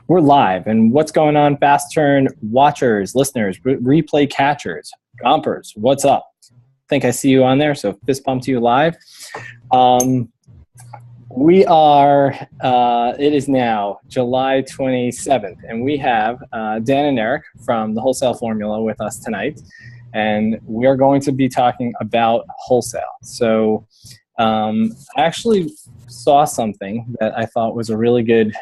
We're live, and what's going on, Fast Turn watchers, listeners, replay catchers, gompers, what's up? I think I see you on there, so fist pump to you live. We are, it is now July 27th, and we have Dan and Eric from the Wholesale Formula with us tonight, and we are going to be talking about wholesale. So I actually saw something that I thought was a really good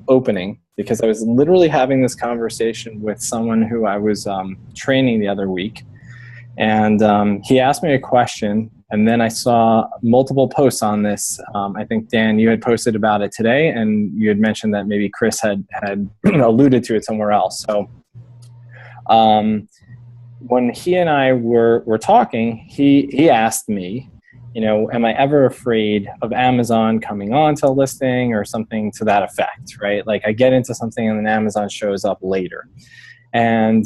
opening, because I was literally having this conversation with someone who I was training the other week, and he asked me a question, and then I saw multiple posts on this. I think, Dan, you had posted about it today, and you had mentioned that maybe Chris had alluded to it somewhere else. So when he and I were talking, he asked me, you know, am I ever afraid of Amazon coming on to a listing or something to that effect, right? Like I get into something and then Amazon shows up later. And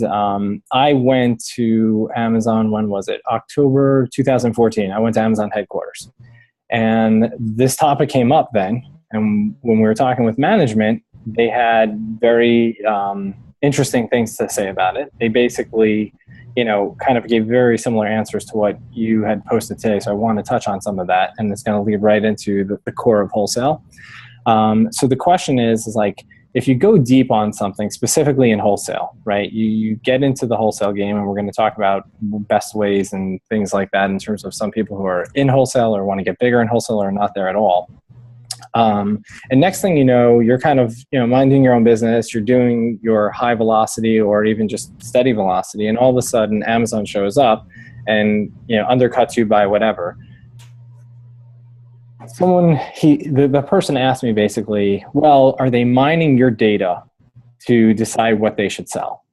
I went to Amazon, when was it? October 2014. I went to Amazon headquarters. And this topic came up then. And when we were talking with management, they had very interesting things to say about it. They basically, you know, kind of gave very similar answers to what you had posted today. So I want to touch on some of that, and it's going to lead right into the core of wholesale. So the question is like, if you go deep on something, specifically in wholesale, right, you get into the wholesale game, and we're going to talk about best ways and things like that in terms of some people who are in wholesale or want to get bigger in wholesale or not there at all. And next thing you know, you're kind of, you know, minding your own business, you're doing your high velocity or even just steady velocity, and all of a sudden Amazon shows up and, you know, undercuts you by whatever. The person asked me basically, well, are they mining your data to decide what they should sell?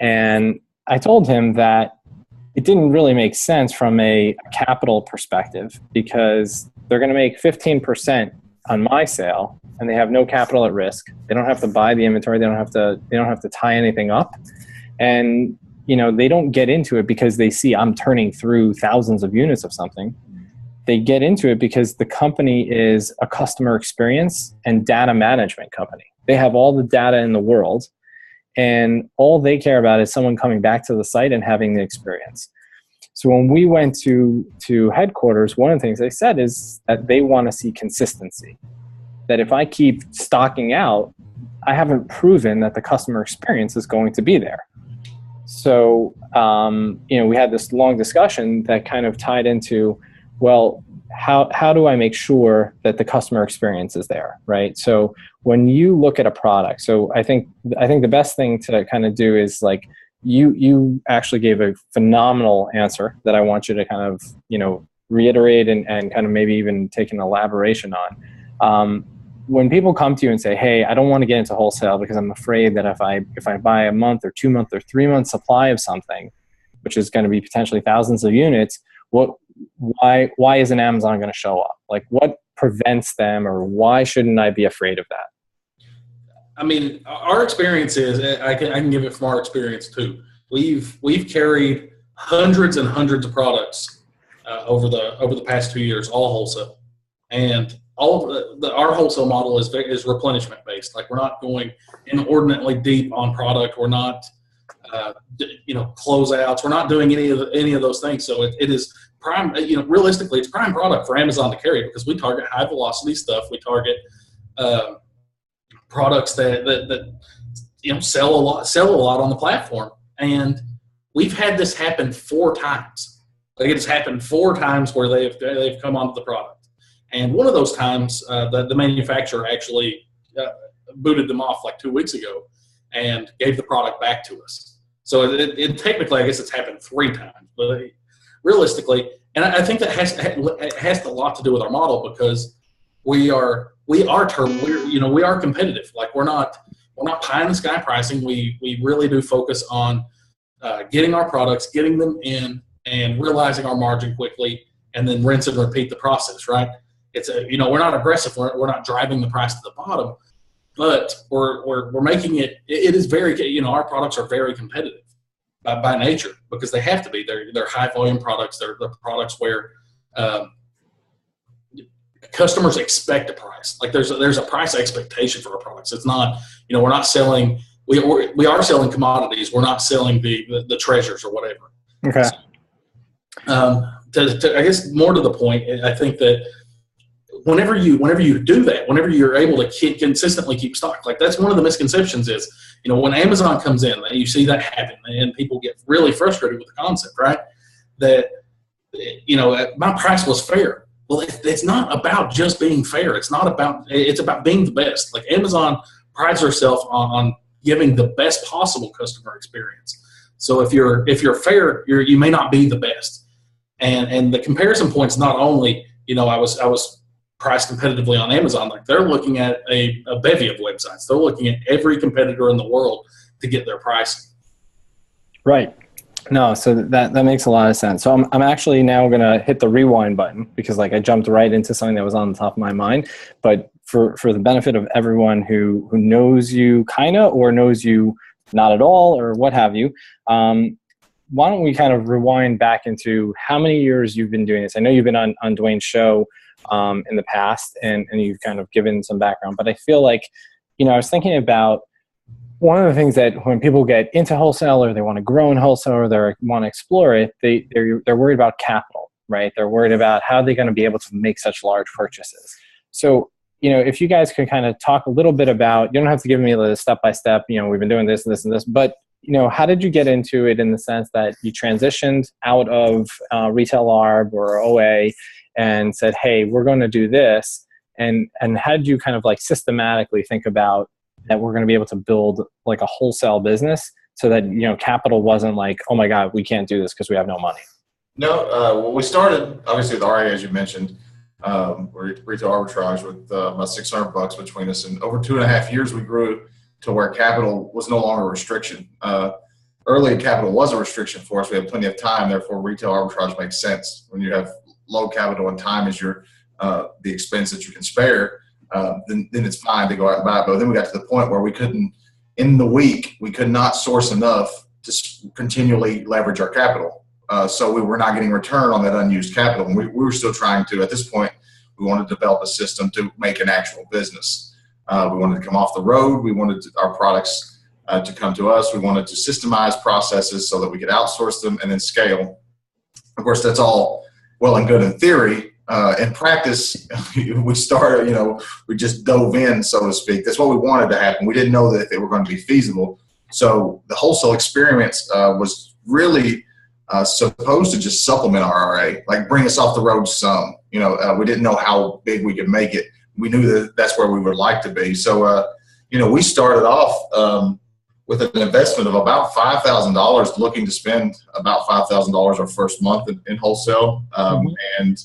And I told him that it didn't really make sense from a capital perspective, because they're going to make 15% on my sale, and they have no capital at risk. They don't have to buy the inventory. They don't have to tie anything up. And, you know, they don't get into it because they see I'm turning through thousands of units of something. They get into it because the company is a customer experience and data management company. They have all the data in the world, and all they care about is someone coming back to the site and having the experience. So when we went to headquarters, one of the things they said is that they want to see consistency. That if I keep stocking out, I haven't proven that the customer experience is going to be there. So, you know, we had this long discussion that kind of tied into, well, how do I make sure that the customer experience is there, right? So when you look at a product, so I think the best thing to kind of do is like, you actually gave a phenomenal answer that I want you to kind of, you know, reiterate and kind of maybe even take an elaboration on. When people come to you and say, hey, I don't want to get into wholesale because I'm afraid that if I buy a month or 2 month or 3 month supply of something, which is going to be potentially thousands of units, why isn't Amazon going to show up? Like, what prevents them, or why shouldn't I be afraid of that? I mean, our experience is, I can give it from our experience too. We've carried hundreds and hundreds of products over the past 2 years, all wholesale, and all of our wholesale model is replenishment based. Like, we're not going inordinately deep on product. We're not, closeouts. We're not doing any of those things. So it is prime. You know, realistically, it's prime product for Amazon to carry, because we target high velocity stuff. We target products that you know, sell a lot on the platform. And we've had this happen 4 times. Like, it's happened 4 times where they've come onto the product. And one of those times, the manufacturer actually booted them off like 2 weeks ago and gave the product back to us. So it technically, I guess it's happened 3 times, but realistically, and I think that has a lot to do with our model, because we are competitive. Like, we're not pie in the sky pricing. We really do focus on getting our products, getting them in, and realizing our margin quickly, and then rinse and repeat the process. Right? It's we're not aggressive. We're not driving the price to the bottom, but we're making it. It is very, our products are very competitive by nature, because they have to be. They're high volume products. They're the products where customers expect a price. Like there's a price expectation for our products. It's not, we're not selling, we are selling commodities. We're not selling the treasures or whatever. Okay. So, I guess more to the point, I think that whenever you do that, whenever you're able to consistently keep stock, like that's one of the misconceptions is, when Amazon comes in, you see that happen and people get really frustrated with the concept, right? That, my price was fair. Well, it's not about just being fair. It's about being the best. Like Amazon prides herself on giving the best possible customer experience. So if you're fair, you may not be the best. And the comparison point's not only, I was priced competitively on Amazon. Like they're looking at a bevy of websites. They're looking at every competitor in the world to get their pricing. Right. No, so that makes a lot of sense. So I'm actually now going to hit the rewind button because I jumped right into something that was on the top of my mind. But for the benefit of everyone who knows you kind of or knows you not at all or what have you, why don't we kind of rewind back into how many years you've been doing this? I know you've been on Dwayne's show in the past and you've kind of given some background, but I feel like, I was thinking about one of the things that when people get into wholesale or they want to grow in wholesale or they want to explore it, they're worried about capital, right? They're worried about how they're going to be able to make such large purchases. So, if you guys could kind of talk a little bit about, you don't have to give me the step-by-step, we've been doing this and this and this, but, how did you get into it in the sense that you transitioned out of retail ARB or OA and said, hey, we're going to do this. And how did you kind of systematically think about that we're going to be able to build a wholesale business so that, capital wasn't oh my God, we can't do this because we have no money? No, well, we started obviously with RA, as you mentioned, retail arbitrage with about $600 between us. And over 2.5 years, we grew to where capital was no longer a restriction. Early capital was a restriction for us. We had plenty of time. Therefore, retail arbitrage makes sense. When you have low capital and time as your the expense that you can spare, then it's fine to go out and buy it. But then we got to the point where we couldn't, in the week, we could not source enough to continually leverage our capital. So we were not getting return on that unused capital. And we were still trying to, at this point, we wanted to develop a system to make an actual business. We wanted to come off the road. We wanted our products to come to us. We wanted to systemize processes so that we could outsource them and then scale. Of course, that's all well and good in theory. In practice, we started, we just dove in, so to speak. That's what we wanted to happen. We didn't know that they were going to be feasible. So the wholesale experience was really supposed to just supplement our RA, bring us off the road some. We didn't know how big we could make it. We knew that that's where we would like to be. So, we started off with an investment of about $5,000, looking to spend about $5,000 our first month in wholesale. And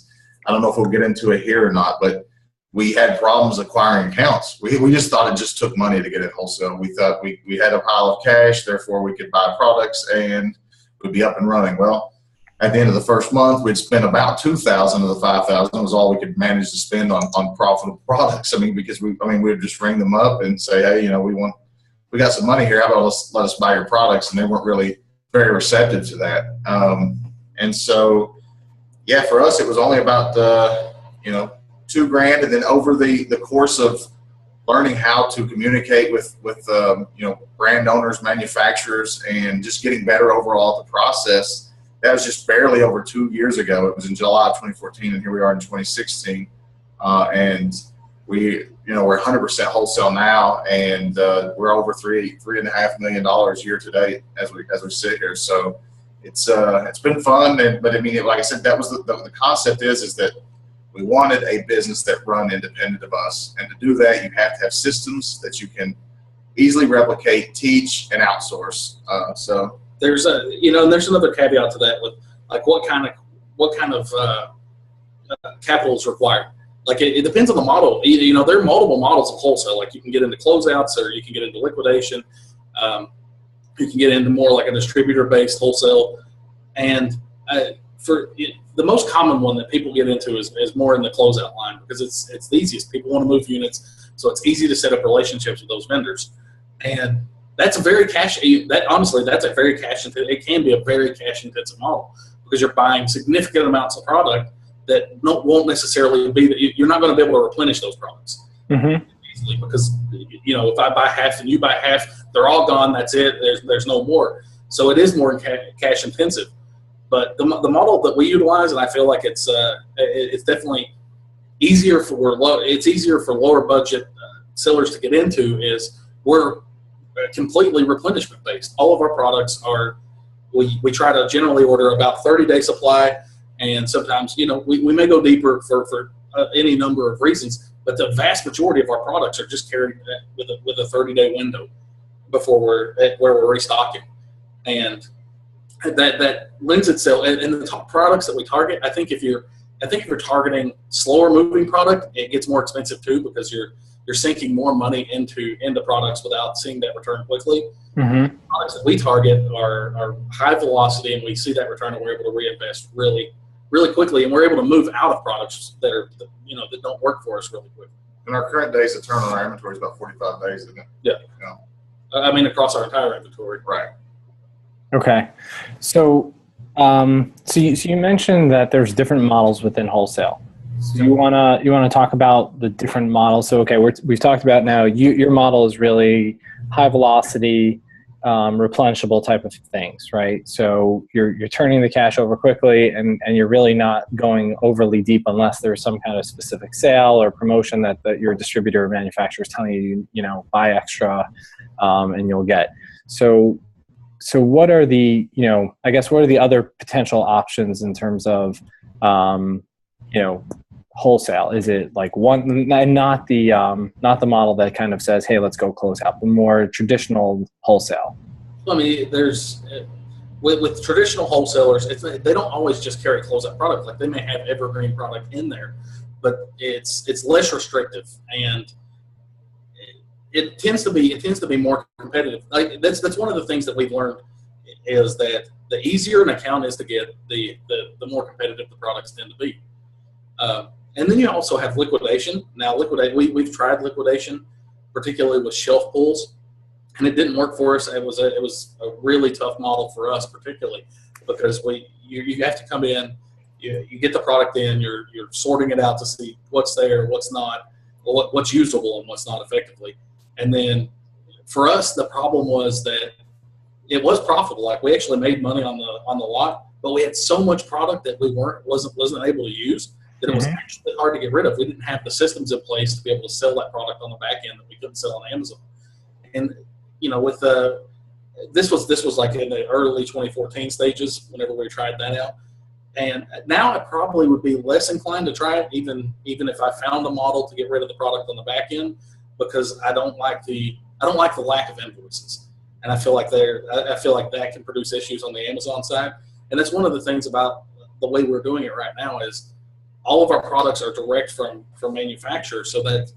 I don't know if we'll get into it here or not, but we had problems acquiring accounts. We just thought it just took money to get in wholesale. We thought we had a pile of cash, therefore we could buy products and we'd be up and running. Well, at the end of the first month, we'd spent about $2,000 of the $5,000 was all we could manage to spend on profitable products. Because we'd just ring them up and say, hey, we got some money here. How about let us buy your products? And they weren't really very receptive to that. And so, yeah, for us, it was only about, $2,000. And then over the course of learning how to communicate with brand owners, manufacturers, and just getting better overall at the process, that was just barely over 2 years ago. It was in July of 2014, and here we are in 2016. And we're 100% wholesale now, and we're over $3.5 million year to date as we sit here. So it's been fun, but like I said, that was the concept is that we wanted a business that run independent of us, and to do that, you have to have systems that you can easily replicate, teach, and outsource. So there's there's another caveat to that with what kind of capital is required. It depends on the model. There are multiple models of wholesale. You can get into closeouts, or you can get into liquidation. You can get into more like a distributor-based wholesale. And the most common one that people get into is more in the closeout line, because it's the easiest. People want to move units, so it's easy to set up relationships with those vendors. And that's a very it can be a very cash-intensive model, because you're buying significant amounts of product won't necessarily be that you're not going to be able to replenish those products easily, because if I buy half and you buy half, they're all gone. That's it. There's no more. So it is more cash intensive. But the model that we utilize, and I feel like it's definitely easier for lower budget sellers to get into, is we're completely replenishment based. All of our products are, we try to generally order about 30-day supply, and sometimes we may go deeper for any number of reasons, but the vast majority of our products are just carried with a 30-day window before we're restocking. And that lends itself, and the top products that we target, I think if you're targeting slower moving product, it gets more expensive too, because you're sinking more money into products without seeing that return quickly. Products that we target are high velocity, and we see that return, and we're able to reinvest really, really quickly, and we're able to move out of products that don't work for us really quickly. And our current days of turn on our inventory is about 45 days, isn't it? Yeah. I mean, across our entire inventory. Right. Okay. So, you mentioned that there's different models within wholesale. So you wanna talk about the different models. So okay, we've talked about now. Your model is really high velocity, replenishable type of things, right? So you're turning the cash over quickly, and you're really not going overly deep unless there's some kind of specific sale or promotion that your distributor or manufacturer is telling you, buy extra, and you'll get. So what are the, what are the other potential options in terms of, wholesale? Is it like one, not the model that kind of says, hey, let's go close out, the more traditional wholesale? I mean, there's, with traditional wholesalers, they don't always just carry closeout product. Like, they may have evergreen product in there, but it's less restrictive, and it tends to be more competitive. Like, that's one of the things that we've learned, is that the easier an account is to get, the more competitive the products tend to be. And then you also have liquidation. Now, we've tried liquidation, particularly with shelf pulls, and it didn't work for us. It was a really tough model for us, particularly because you have to come in, you get the product in, you're sorting it out to see what's there, what's not, what's usable, and what's not effectively. And then for us, the problem was that it was profitable. Like, we actually made money on the lot, but we had so much product that we wasn't able to use, that it was actually hard to get rid of. We didn't have the systems in place to be able to sell that product on the back end that we couldn't sell on Amazon. And with this was like in the early 2014 stages whenever we tried that out. And now I probably would be less inclined to try it, even if I found a model to get rid of the product on the back end, because I don't like the lack of invoices, and I feel like that can produce issues on the Amazon side. And that's one of the things about the way we're doing it right now, is all of our products are direct from manufacturers, so that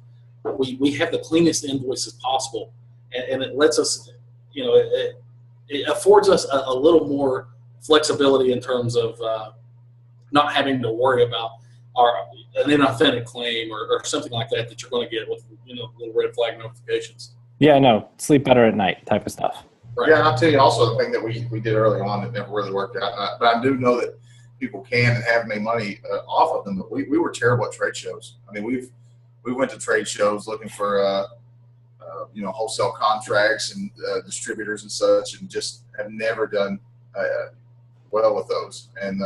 we have the cleanest invoices possible, and it lets us, it affords us a little more flexibility in terms of not having to worry about an inauthentic claim or something like that you're going to get with little red flag notifications. Yeah, no, sleep better at night type of stuff. Right. Yeah, and I'll tell you also the thing that we did early on that never really worked out. But I do know that people can and have made money off of them. But we were terrible at trade shows. I mean, we went to trade shows looking for wholesale contracts and distributors and such, and just have never done well with those. And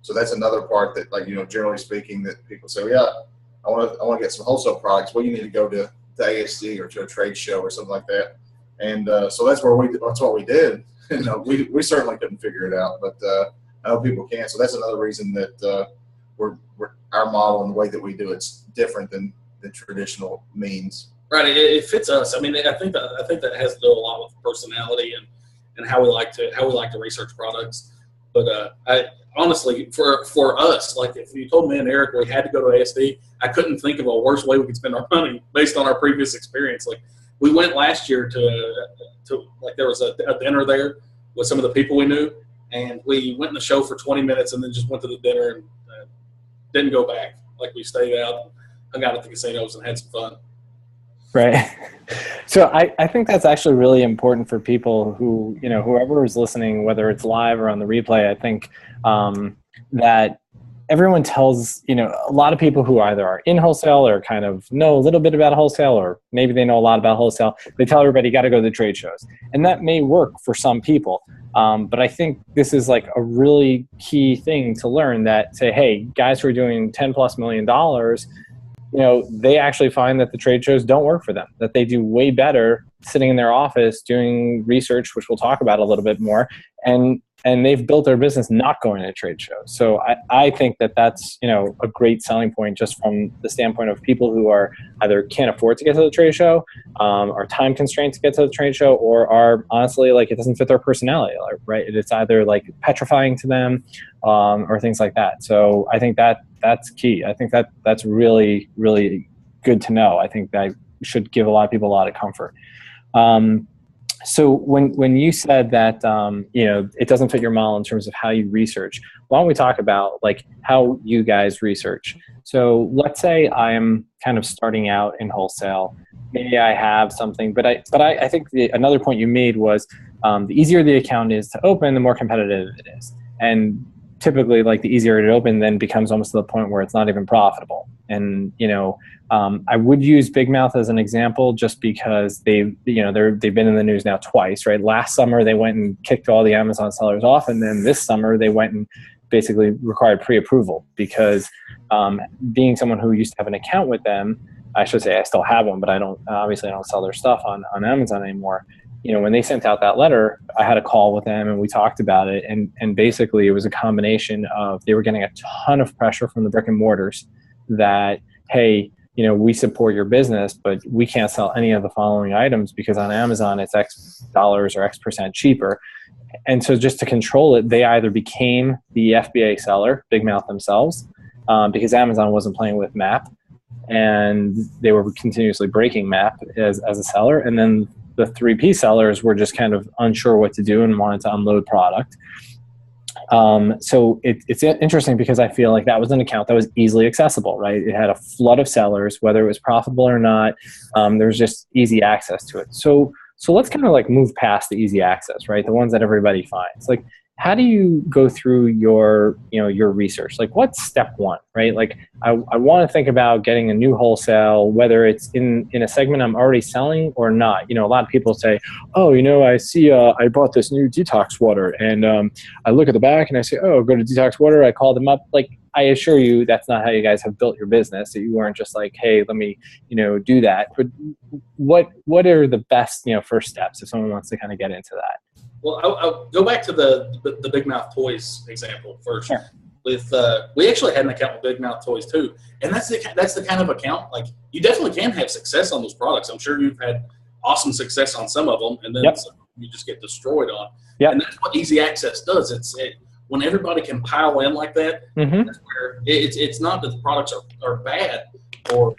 so that's another part that, like, generally speaking, that people say, yeah, I want to get some wholesale products. Well, you need to go to ASD or to a trade show or something like that. And so that's what we did. We certainly couldn't figure it out, but I know people can. So that's another reason that our model and the way that we do it's different than the traditional means. Right. It fits us. I mean, I think that has to do a lot with personality and how we like to research products. But I honestly, for us, like, if you told me and Eric we had to go to ASD, I couldn't think of a worse way we could spend our money based on our previous experience. Like, we went last year to like, there was a dinner there with some of the people we knew, and we went in the show for 20 minutes and then just went to the dinner and didn't go back. Like, we stayed out, hung out at the casinos, and had some fun. Right. So I think that's actually really important for people who, whoever is listening, whether it's live or on the replay. I think that everyone tells, a lot of people who either are in wholesale or kind of know a little bit about wholesale, or maybe they know a lot about wholesale. They tell everybody, you got to go to the trade shows. And that may work for some people. But I think this is like a really key thing to learn, that say, hey, guys who are doing $10+ million, they actually find that the trade shows don't work for them, that they do way better sitting in their office doing research, which we'll talk about a little bit more. And they've built their business not going to trade shows. So I think that that's, a great selling point, just from the standpoint of people who are either can't afford to get to the trade show, are time constrained to get to the trade show, or are honestly like, it doesn't fit their personality, right? It's either like petrifying to them, or things like that. So I think that's key. I think that's really, really good to know. I think that should give a lot of people a lot of comfort. So when you said that, it doesn't fit your model in terms of how you research, why don't we talk about like how you guys research? So let's say I'm kind of starting out in wholesale. Maybe I have something, but I think another point you made was, the easier the account is to open, the more competitive it is. And typically, like, the easier it open then becomes almost to the point where it's not even profitable. And, I would use Big Mouth as an example, just because they've been in the news now twice, right? Last summer, they went and kicked all the Amazon sellers off. And then this summer, they went and basically required pre-approval, because being someone who used to have an account with them, I should say I still have one, but I don't sell their stuff on Amazon anymore. When they sent out that letter, I had a call with them and we talked about it. And basically it was a combination of, they were getting a ton of pressure from the brick and mortars that, hey, we support your business, but we can't sell any of the following items because on Amazon it's X dollars or X% cheaper. And so just to control it, they either became the FBA seller, Big Mouth themselves, because Amazon wasn't playing with MAP, and they were continuously breaking MAP as a seller. And then the 3P sellers were just kind of unsure what to do and wanted to unload product. So it's interesting, because I feel like that was an account that was easily accessible, right? It had a flood of sellers, whether it was profitable or not. There was just easy access to it. So let's kind of like move past the easy access, right? The ones that everybody finds. Like, how do you go through your research? Like, what's step one, right? Like, I want to think about getting a new wholesale, whether it's in a segment I'm already selling or not. A lot of people say, oh, I see, I bought this new detox water, and I look at the back and I say, oh, go to Detox Water. I call them up. Like, I assure you that's not how you guys have built your business. That you weren't just like, hey, let me, do that. But what are the best, first steps if someone wants to kind of get into that? Well, I'll go back to the Big Mouth Toys example first. Sure. We actually had an account with Big Mouth Toys too, and that's the kind of account, like, you definitely can have success on those products. I'm sure you've had awesome success on some of them, and then you just get destroyed on. Yep. And that's what easy access does. When everybody can pile in like that, that's where it's not that the products are bad or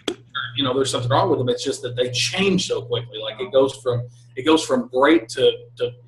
there's something wrong with them. It's just that they change so quickly. Like, it goes from great to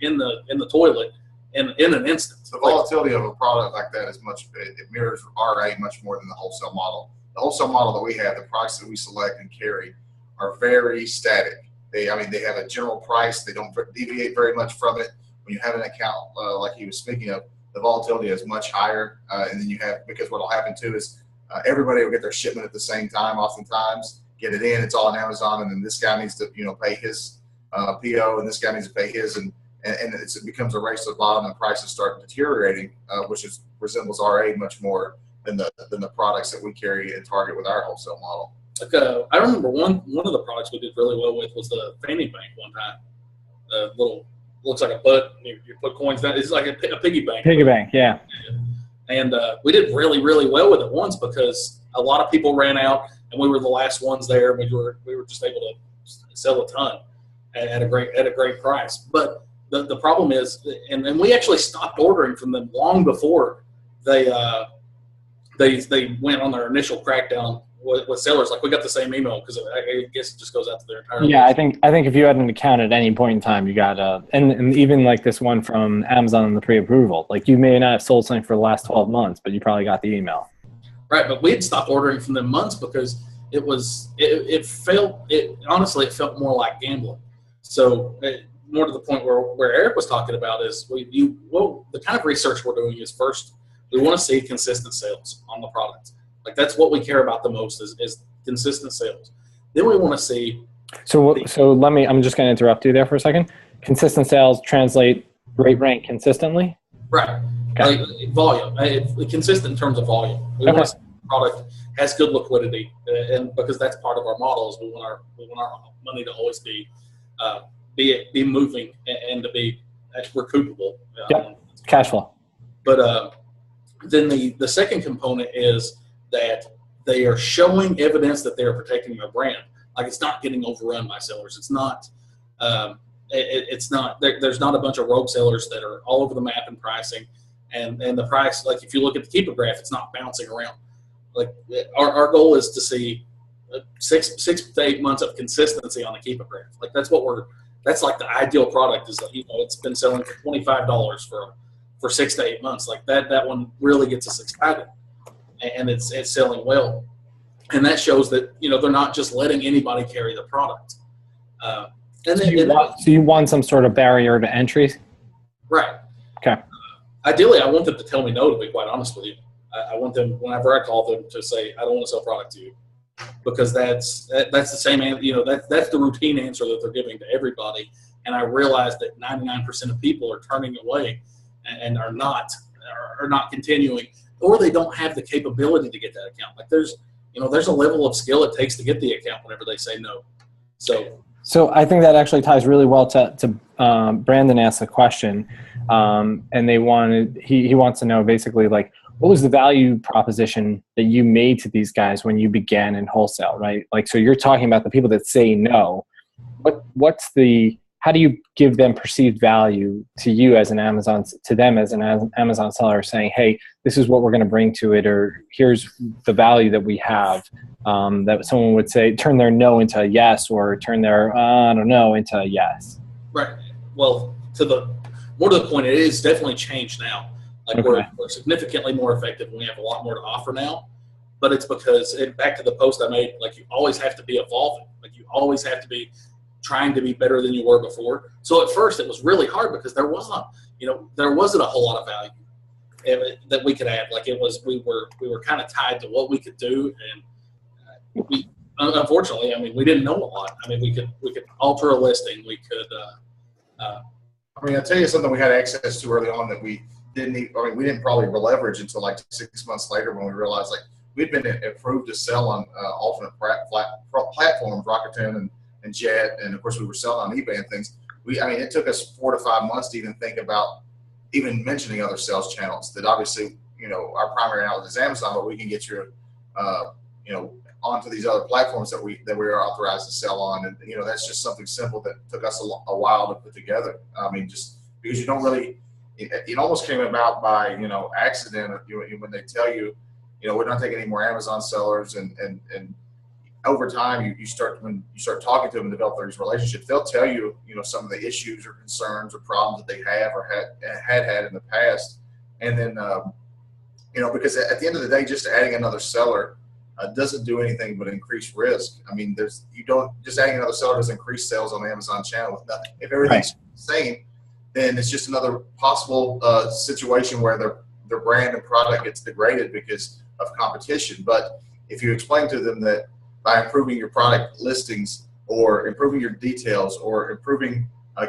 in the toilet in an instant. The volatility of a product like that is it mirrors RA much more than the wholesale model. The wholesale model that we have, the products that we select and carry, are very static. They have a general price. They don't deviate very much from it. When you have an account like he was speaking of, the volatility is much higher, and then because what will happen too is everybody will get their shipment at the same time. Oftentimes, get it in, it's all on Amazon, and then this guy needs to pay his PO, and this guy needs to pay his, and it becomes a race to the bottom, and prices start deteriorating, which resembles RA much more than the products that we carry and target with our wholesale model. Like, I remember one of the products we did really well with was the Fanny Bank one time. Little, looks like a butt. You put coins down. It's like a piggy bank. Piggy bank, yeah. And we did really, really well with it once, because a lot of people ran out, and we were the last ones there. We were just able to sell a ton at a great price. But the problem is, and we actually stopped ordering from them long before they went on their initial crackdown with sellers. Like, we got the same email, because I guess it just goes out to their entire list. I think if you had an account at any point in time, you got and even like this one from Amazon and the pre-approval, like, you may not have sold something for the last 12 months, but you probably got the email. Right, but we had stopped ordering from them months because it felt more like gambling. So more to the point where Eric was talking about is the kind of research we're doing is first We want to see consistent sales on the product. Like that's what we care about the most is consistent sales. Then we want to see. So I'm just going to interrupt you there for a second. Consistent sales translate rate rank consistently? Right. Okay. Like volume. Consistent in terms of volume. We want to see the product has good liquidity, and because that's part of our model is we want our money to always be moving and to be recoupable. Cash flow. But then the second component is that they are showing evidence that they are protecting their brand. Like it's not getting overrun by sellers. It's not. It's not. There's not a bunch of rogue sellers that are all over the map in pricing, and the price. Like if you look at the keeper graph, it's not bouncing around. Like our goal is to see 6 to 8 months of consistency on the keeper graph. Like that's like the ideal product is, it's been selling for $25 for 6 to 8 months. Like that one really gets us excited, and it's selling well, and that shows that they're not just letting anybody carry the product. So you want some sort of barrier to entry, right? Okay. Ideally, I want them to tell me no. To be quite honest with you, I want them whenever I call them to say I don't want to sell product to you, because that's the same. That's the routine answer that they're giving to everybody. And I realize that 99% of people are turning away and are not continuing, or they don't have the capability to get that account. Like there's a level of skill it takes to get the account whenever they say no. So I think that actually ties really well to Brandon asked a question, and he wants to know basically like what was the value proposition that you made to these guys when you began in wholesale, right? Like so you're talking about the people that say no. How do you give them perceived value to you as an Amazon seller, saying, hey, this is what we're going to bring to it, or here's the value that we have, that someone would say, turn their no into a yes, or turn their, I don't know, into a yes. Right. Well, more to the point, it is definitely changed now. Like we're significantly more effective, and we have a lot more to offer now. But it's because, back to the post I made, like you always have to be evolving. Like you always have to be trying to be better than you were before. So at first it was really hard because there wasn't a whole lot of value that we could add. Like we were kind of tied to what we could do, and we unfortunately, we didn't know a lot. We could alter a listing. We could. I'll tell you something we had access to early on that we didn't probably leverage until like 6 months later when we realized like we'd been approved to sell on alternate platforms, Rakuten and Jet, and of course we were selling on eBay and things. It took us 4 to 5 months to even think about even mentioning other sales channels. That obviously, our primary outlet is Amazon, but we can get you, onto these other platforms that we are authorized to sell on, and that's just something simple that took us a while to put together. Just because you don't really, it almost came about by accident. When they tell you, we're not taking any more Amazon sellers, and over time, when you start talking to them and develop these relationships, they'll tell you, some of the issues or concerns or problems that they have or had in the past. And then, because at the end of the day, just adding another seller doesn't do anything but increase risk. Just adding another seller doesn't increase sales on the Amazon channel with nothing. If everything's the same, then it's just another possible situation where their brand and product gets degraded because of competition. But if you explain to them that by improving your product listings or improving your details or improving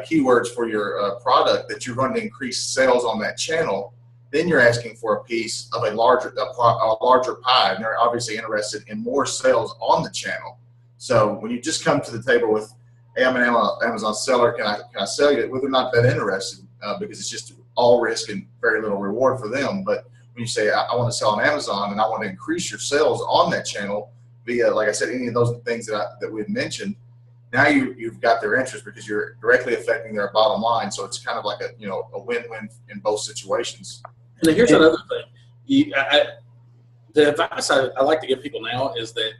keywords for your product, that you're going to increase sales on that channel, then you're asking for a piece of a larger pie, and they're obviously interested in more sales on the channel. So when you just come to the table with, hey, I'm an Amazon seller, can I sell you? Well, they're not that interested because it's just all risk and very little reward for them. But when you say, I want to sell on Amazon and I want to increase your sales on that channel via, like I said, any of those things that we've mentioned, now you've got their interest because you're directly affecting their bottom line. So it's kind of like a win-win in both situations. And then here's another thing. The advice I like to give people now is that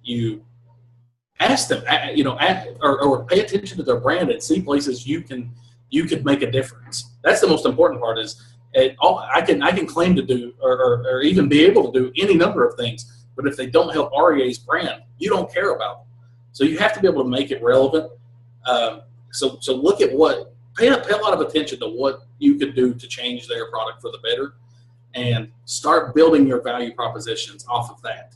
you ask them, or pay attention to their brand and see places you could make a difference. That's the most important part. Is I can claim to do or even be able to do any number of things. But if they don't help REA's brand, you don't care about them. So you have to be able to make it relevant. So look at pay a lot of attention to what you could do to change their product for the better. and start building your value propositions off of that.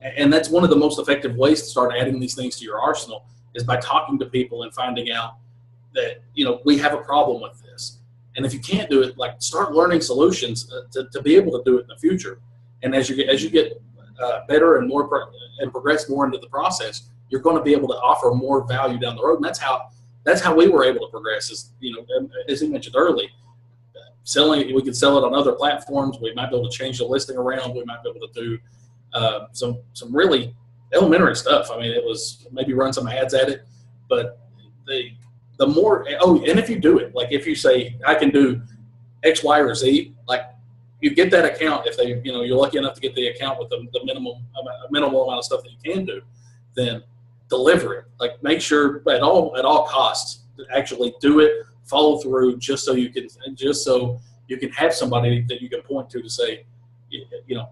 And that's one of the most effective ways to start adding these things to your arsenal, is by talking to people and finding out that, we have a problem with this. And if you can't do it, like, start learning solutions to be able to do it in the future. And as you get better and more and progress more into the process, you're going to be able to offer more value down the road. And that's how we were able to progress. Is, as you mentioned early, we could sell it on other platforms. We might be able to change the listing around. We might be able to do some really elementary stuff. I mean, it was maybe run some ads at it, but the more, and if you do it, like if you say, I can do X, Y, or Z, like, you get that account, if they, you're lucky enough to get the account with the minimal amount of stuff that you can do, then deliver it. Like, make sure at all costs to actually do it, follow through, just so you can have somebody that you can point to say,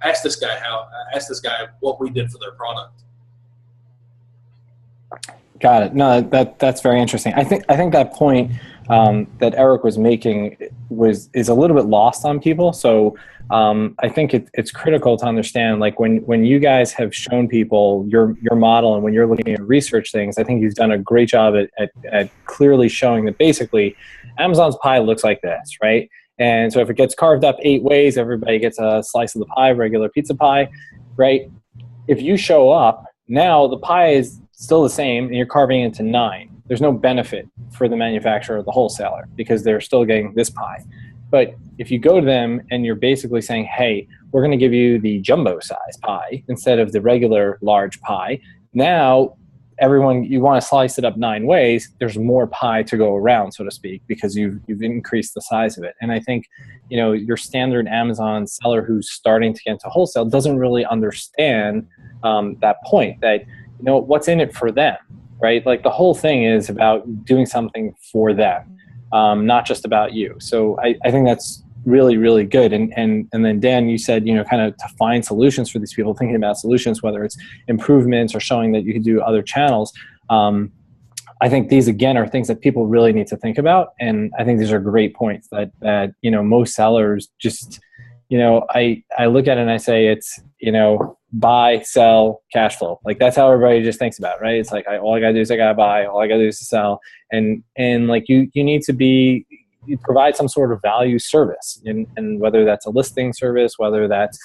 ask this guy what we did for their product. Got it. No, that's very interesting. I think that point that Eric was making is a little bit lost on people. So I think it's critical to understand, like, when you guys have shown people your model, and when you're looking at research things, I think you've done a great job at clearly showing that basically Amazon's pie looks like this, right? And so if it gets carved up 8 ways, everybody gets a slice of the pie, regular pizza pie, right? If you show up, now the pie is still the same, and you're carving it into 9. There's no benefit for the manufacturer or the wholesaler, because they're still getting this pie. But if you go to them and you're basically saying, hey, we're going to give you the jumbo size pie instead of the regular large pie, now you want to slice it up 9 ways, there's more pie to go around, so to speak, because you've increased the size of it. And I think, your standard Amazon seller who's starting to get into wholesale doesn't really understand that point, that, what's in it for them, right? Like, the whole thing is about doing something for them, not just about you. So I think that's really, really good. And then Dan, you said, kind of to find solutions for these people, thinking about solutions, whether it's improvements or showing that you can do other channels. I think these, again, are things that people really need to think about. And I think these are great points that most sellers just, I look at it and I say it's, buy, sell, cash flow. Like, that's how everybody just thinks about it, right? It's like, all I gotta do is I gotta buy, all I gotta do is to sell. And like, you need to you provide some sort of value service, and whether that's a listing service, whether that's,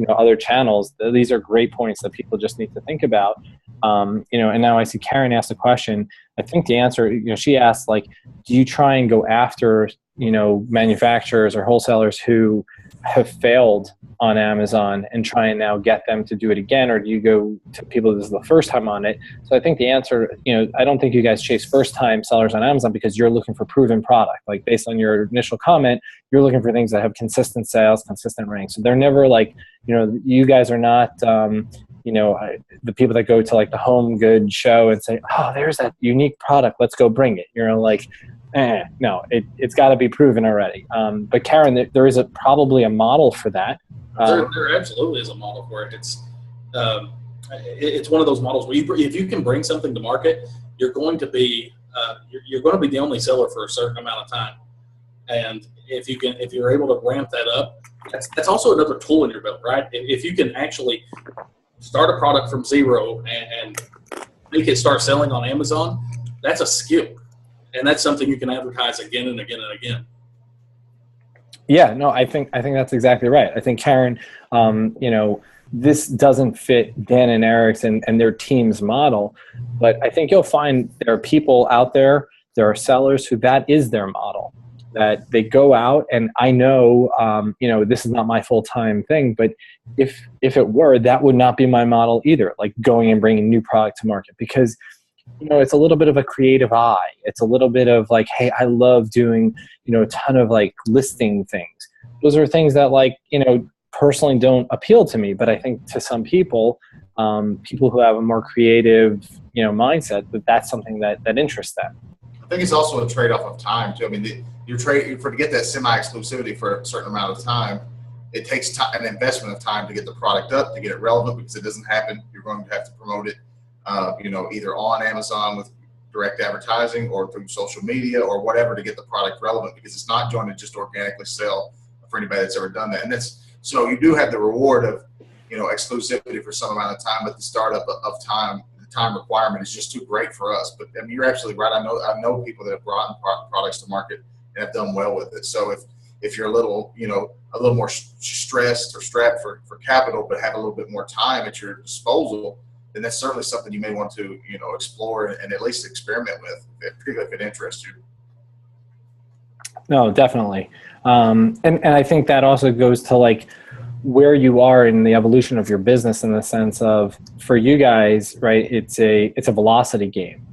other channels, these are great points that people just need to think about. And now I see Karen asked a question. I think the answer, she asked, like, do you try and go after, manufacturers or wholesalers who have failed on Amazon and try and now get them to do it again? Or do you go to people this is the first time on it? So I think the answer, I don't think you guys chase first time sellers on Amazon, because you're looking for proven product. Like, based on your initial comment, you're looking for things that have consistent sales, consistent ranks. So they're never like, you guys are not, the people that go to like the home goods show and say, oh, there's that unique product, let's go bring it. Like, no, it's got to be proven already. But Karen, there is probably a model for that. There absolutely is a model for it. It's one of those models where if you can bring something to market, you're going to be the only seller for a certain amount of time. And if you're able to ramp that up, that's also another tool in your belt, right? If you can actually start a product from zero and make it start selling on Amazon, that's a skill. And that's something you can advertise again and again and again. Yeah, no, I think that's exactly right. I think, Karen, this doesn't fit Dan and Eric's and their team's model, but I think you'll find there are people out there are sellers who that is their model, that they go out, and I know, this is not my full-time thing, but if it were, that would not be my model either, like going and bringing new product to market, because it's a little bit of a creative eye. It's a little bit of like, hey, I love doing, a ton of like listing things. Those are things that, like, personally don't appeal to me, but I think to some people, people who have a more creative, mindset, that's something that interests them. I think it's also a trade-off of time too. I mean, to get that semi-exclusivity for a certain amount of time, it takes an investment of time to get the product up, to get it relevant, because it doesn't happen. You're going to have to promote it, either on Amazon with direct advertising or through social media or whatever to get the product relevant, because it's not going to just organically sell for anybody that's ever done that. And that's So you do have the reward of, exclusivity for some amount of time, but the startup of time, the time requirement is just too great for us. But I mean, you're absolutely right. I know people that have brought products to market and have done well with it. So if you're a little more stressed or strapped for capital, but have a little bit more time at your disposal, then that's certainly something you may want to, explore and at least experiment with, particularly if it interests you. No, definitely. And I think that also goes to like where you are in the evolution of your business, in the sense of, for you guys, right, it's a velocity game.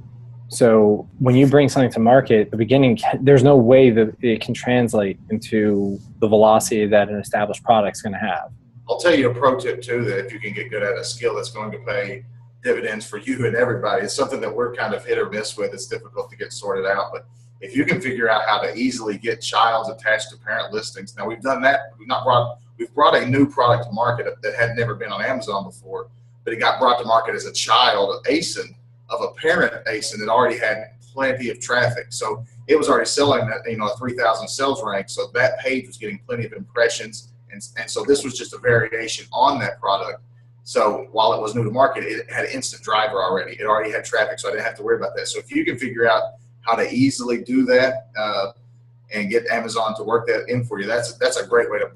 So when you bring something to market at the beginning, there's no way that it can translate into the velocity that an established product is going to have. I'll tell you a pro tip too, that if you can get good at a skill that's going to pay dividends for you and everybody, it's something that we're kind of hit or miss with. It's difficult to get sorted out, but if you can figure out how to easily get childs attached to parent listings. Now we've done that. We've brought a new product to market that had never been on Amazon before, but it got brought to market as a child ASIN of a parent ASIN that already had plenty of traffic. So it was already selling at, a 3,000 sales rank. So that page was getting plenty of impressions. And so this was just a variation on that product. So while it was new to market, it had instant driver already. It already had traffic, so I didn't have to worry about that. So if you can figure out how to easily do that and get Amazon to work that in for you, that's a great way to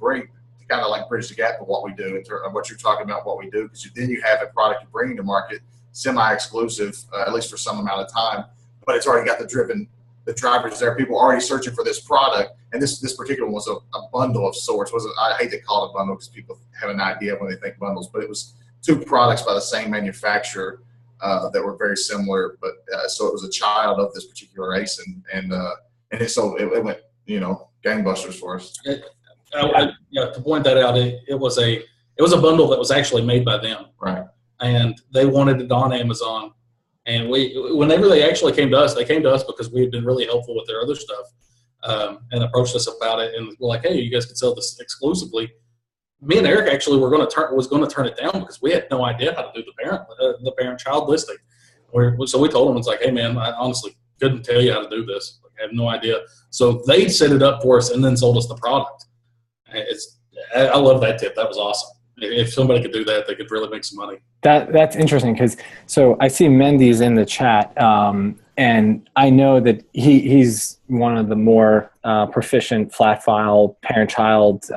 kind of like bridge the gap of what we do in terms of what you're talking about, what we do, because then you have a product you're bringing to market, semi-exclusive, at least for some amount of time, but it's already got the drivers there. People are already searching for this product, and this particular one was a bundle of sorts. I hate to call it a bundle because people have an idea when they think bundles, but it was two products by the same manufacturer that were very similar, but so it was a child of this particular ASIN, and it went gangbusters for us. To point that out, it was a bundle that was actually made by them, right? And they wanted it on Amazon. And whenever they actually came to us, they came to us because we had been really helpful with their other stuff, and approached us about it. And we're like, hey, you guys can sell this exclusively. Me and Eric actually was going to turn it down because we had no idea how to do the parent-child listing. So we told them, it's like, hey, man, I honestly couldn't tell you how to do this. I have no idea. So they set it up for us and then sold us the product. I love that tip. That was awesome. If somebody could do that, they could really make some money. That's interesting, because so I see Mendy's in the chat, and I know that he's one of the more proficient flat file parent-child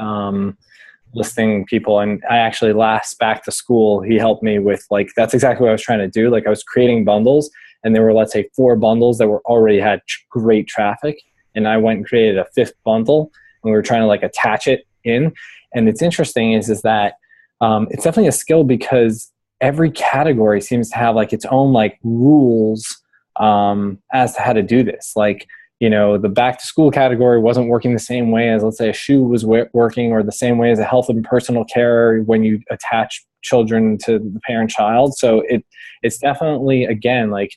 listing people. And I actually last back to school, he helped me with, like, that's exactly what I was trying to do. Like, I was creating bundles, and there were, let's say, 4 bundles that were already had great traffic, and I went and created a 5th bundle, and we were trying to like attach it in. And it's interesting is that it's definitely a skill, because every category seems to have like its own like rules as to how to do this. Like, the back to school category wasn't working the same way as, let's say, a shoe was working, or the same way as a health and personal care when you attach children to the parent child. So it's definitely, again, like,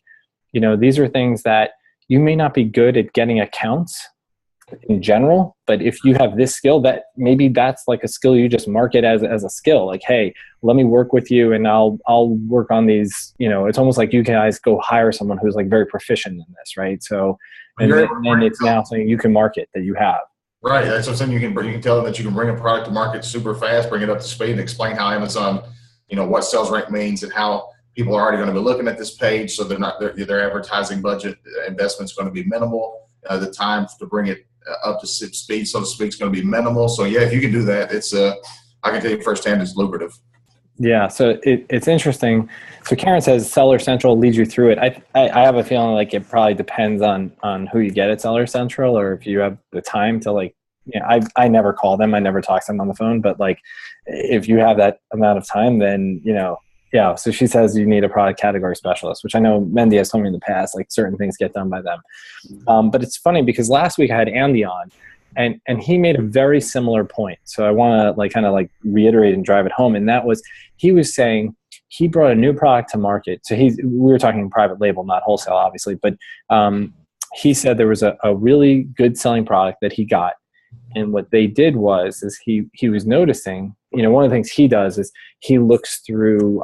these are things that you may not be good at getting accounts in general, but if you have this skill, that maybe that's like a skill you just market as a skill. Like, hey, let me work with you, and I'll work on these. It's almost like you guys go hire someone who's like very proficient in this, right? So, and it's now something you can market that you have. Right. That's what I'm saying. You can tell them that you can bring a product to market super fast, bring it up to speed, and explain how Amazon, what sales rank means, and how people are already going to be looking at this page, so their advertising budget investment is going to be minimal. The time to bring it up to speed, so to speak, is going to be minimal. So yeah, if you can do that, I can tell you firsthand, it's lucrative. Yeah, so it's interesting. So Karen says Seller Central leads you through it. I have a feeling like it probably depends on who you get at Seller Central, or if you have the time to like. I never call them, I never talk to them on the phone, but like if you have that amount of time, then yeah. So she says you need a product category specialist, which I know Mendy has told me in the past, like certain things get done by them. But it's funny because last week I had Andy on, and he made a very similar point. So I want to kind of reiterate and drive it home. And that was, he was saying he brought a new product to market. So we were talking private label, not wholesale, obviously. But he said there was a really good selling product that he got. And what they did is he was noticing, one of the things he does is he looks through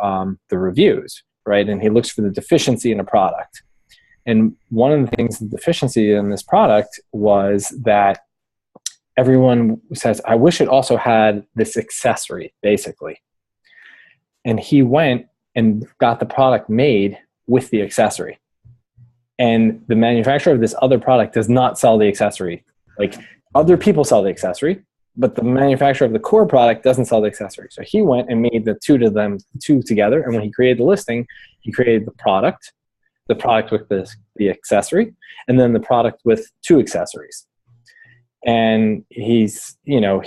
the reviews, right? And he looks for the deficiency in a product. And one of the things, the deficiency in this product was that everyone says, I wish it also had this accessory, basically. And he went and got the product made with the accessory. And the manufacturer of this other product does not sell the accessory. Like, other people sell the accessory, but the manufacturer of the core product doesn't sell the accessory. So he went and made the two together. And when he created the listing, he created the product with the accessory, and then the product with two accessories. And he's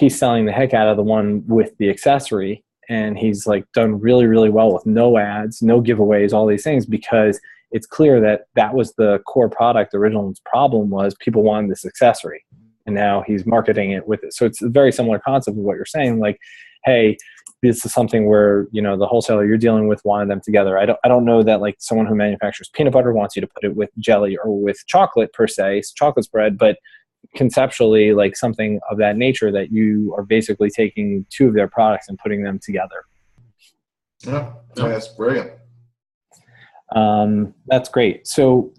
selling the heck out of the one with the accessory. And he's like done really, really well with no ads, no giveaways, all these things, because it's clear that was the core product. The original problem was people wanted this accessory, and now he's marketing it with it. So it's a very similar concept of what you're saying. Like, hey, this is something where, the wholesaler you're dealing with wanted them together. I don't know that like someone who manufactures peanut butter wants you to put it with jelly or with chocolate per se, chocolate spread, but conceptually, like something of that nature, that you are basically taking two of their products and putting them together. Yeah, that's brilliant. That's great. So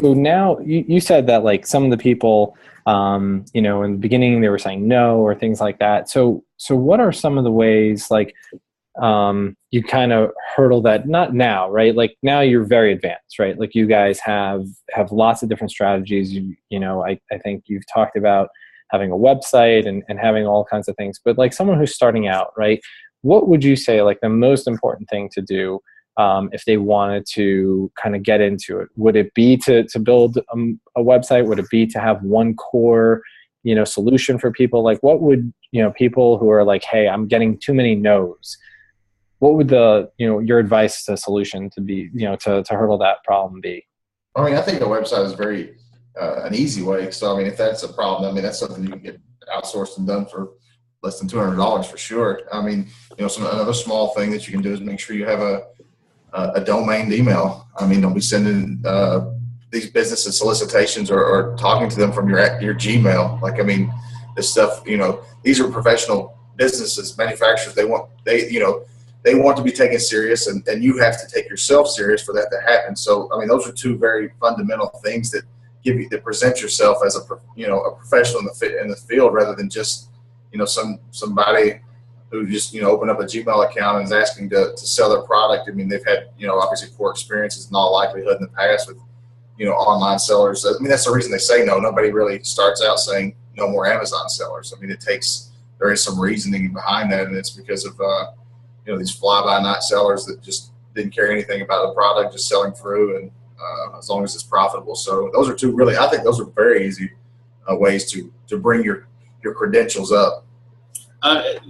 now you said that like some of the people, in the beginning they were saying no or things like that. So what are some of the ways like you kind of hurdle that? Not now, right? Like now you're very advanced, right? Like you guys have lots of different strategies. I think you've talked about having a website and having all kinds of things, but like someone who's starting out, right? What would you say like the most important thing to do if they wanted to kind of get into it? Would it be to build a website? Would it be to have one core, solution for people? Like what would, people who are like, hey, I'm getting too many no's, what would your advice to solution to be, to hurdle that problem be? I mean, I think a website is very an easy way. So, I mean, if that's a problem, that's something you can get outsourced and done for less than $200 for sure. I mean, another small thing that you can do is make sure you have a domained email. I mean, don't be sending these businesses solicitations or talking to them from your Gmail. Like, I mean, this stuff, these are professional businesses, manufacturers. They want to be taken serious, and you have to take yourself serious for that to happen. So, I mean, those are two very fundamental things that present yourself as a professional in the field, rather than just, somebody who just, opened up a Gmail account and is asking to sell their product. I mean, they've had, obviously poor experiences in all likelihood in the past with, online sellers. I mean, that's the reason they say no. Nobody really starts out saying no more Amazon sellers. I mean, there is some reasoning behind that, and it's because of, these fly-by-night sellers that just didn't care anything about the product, just selling through, and as long as it's profitable. So those are two I think those are very easy ways to bring your credentials up. I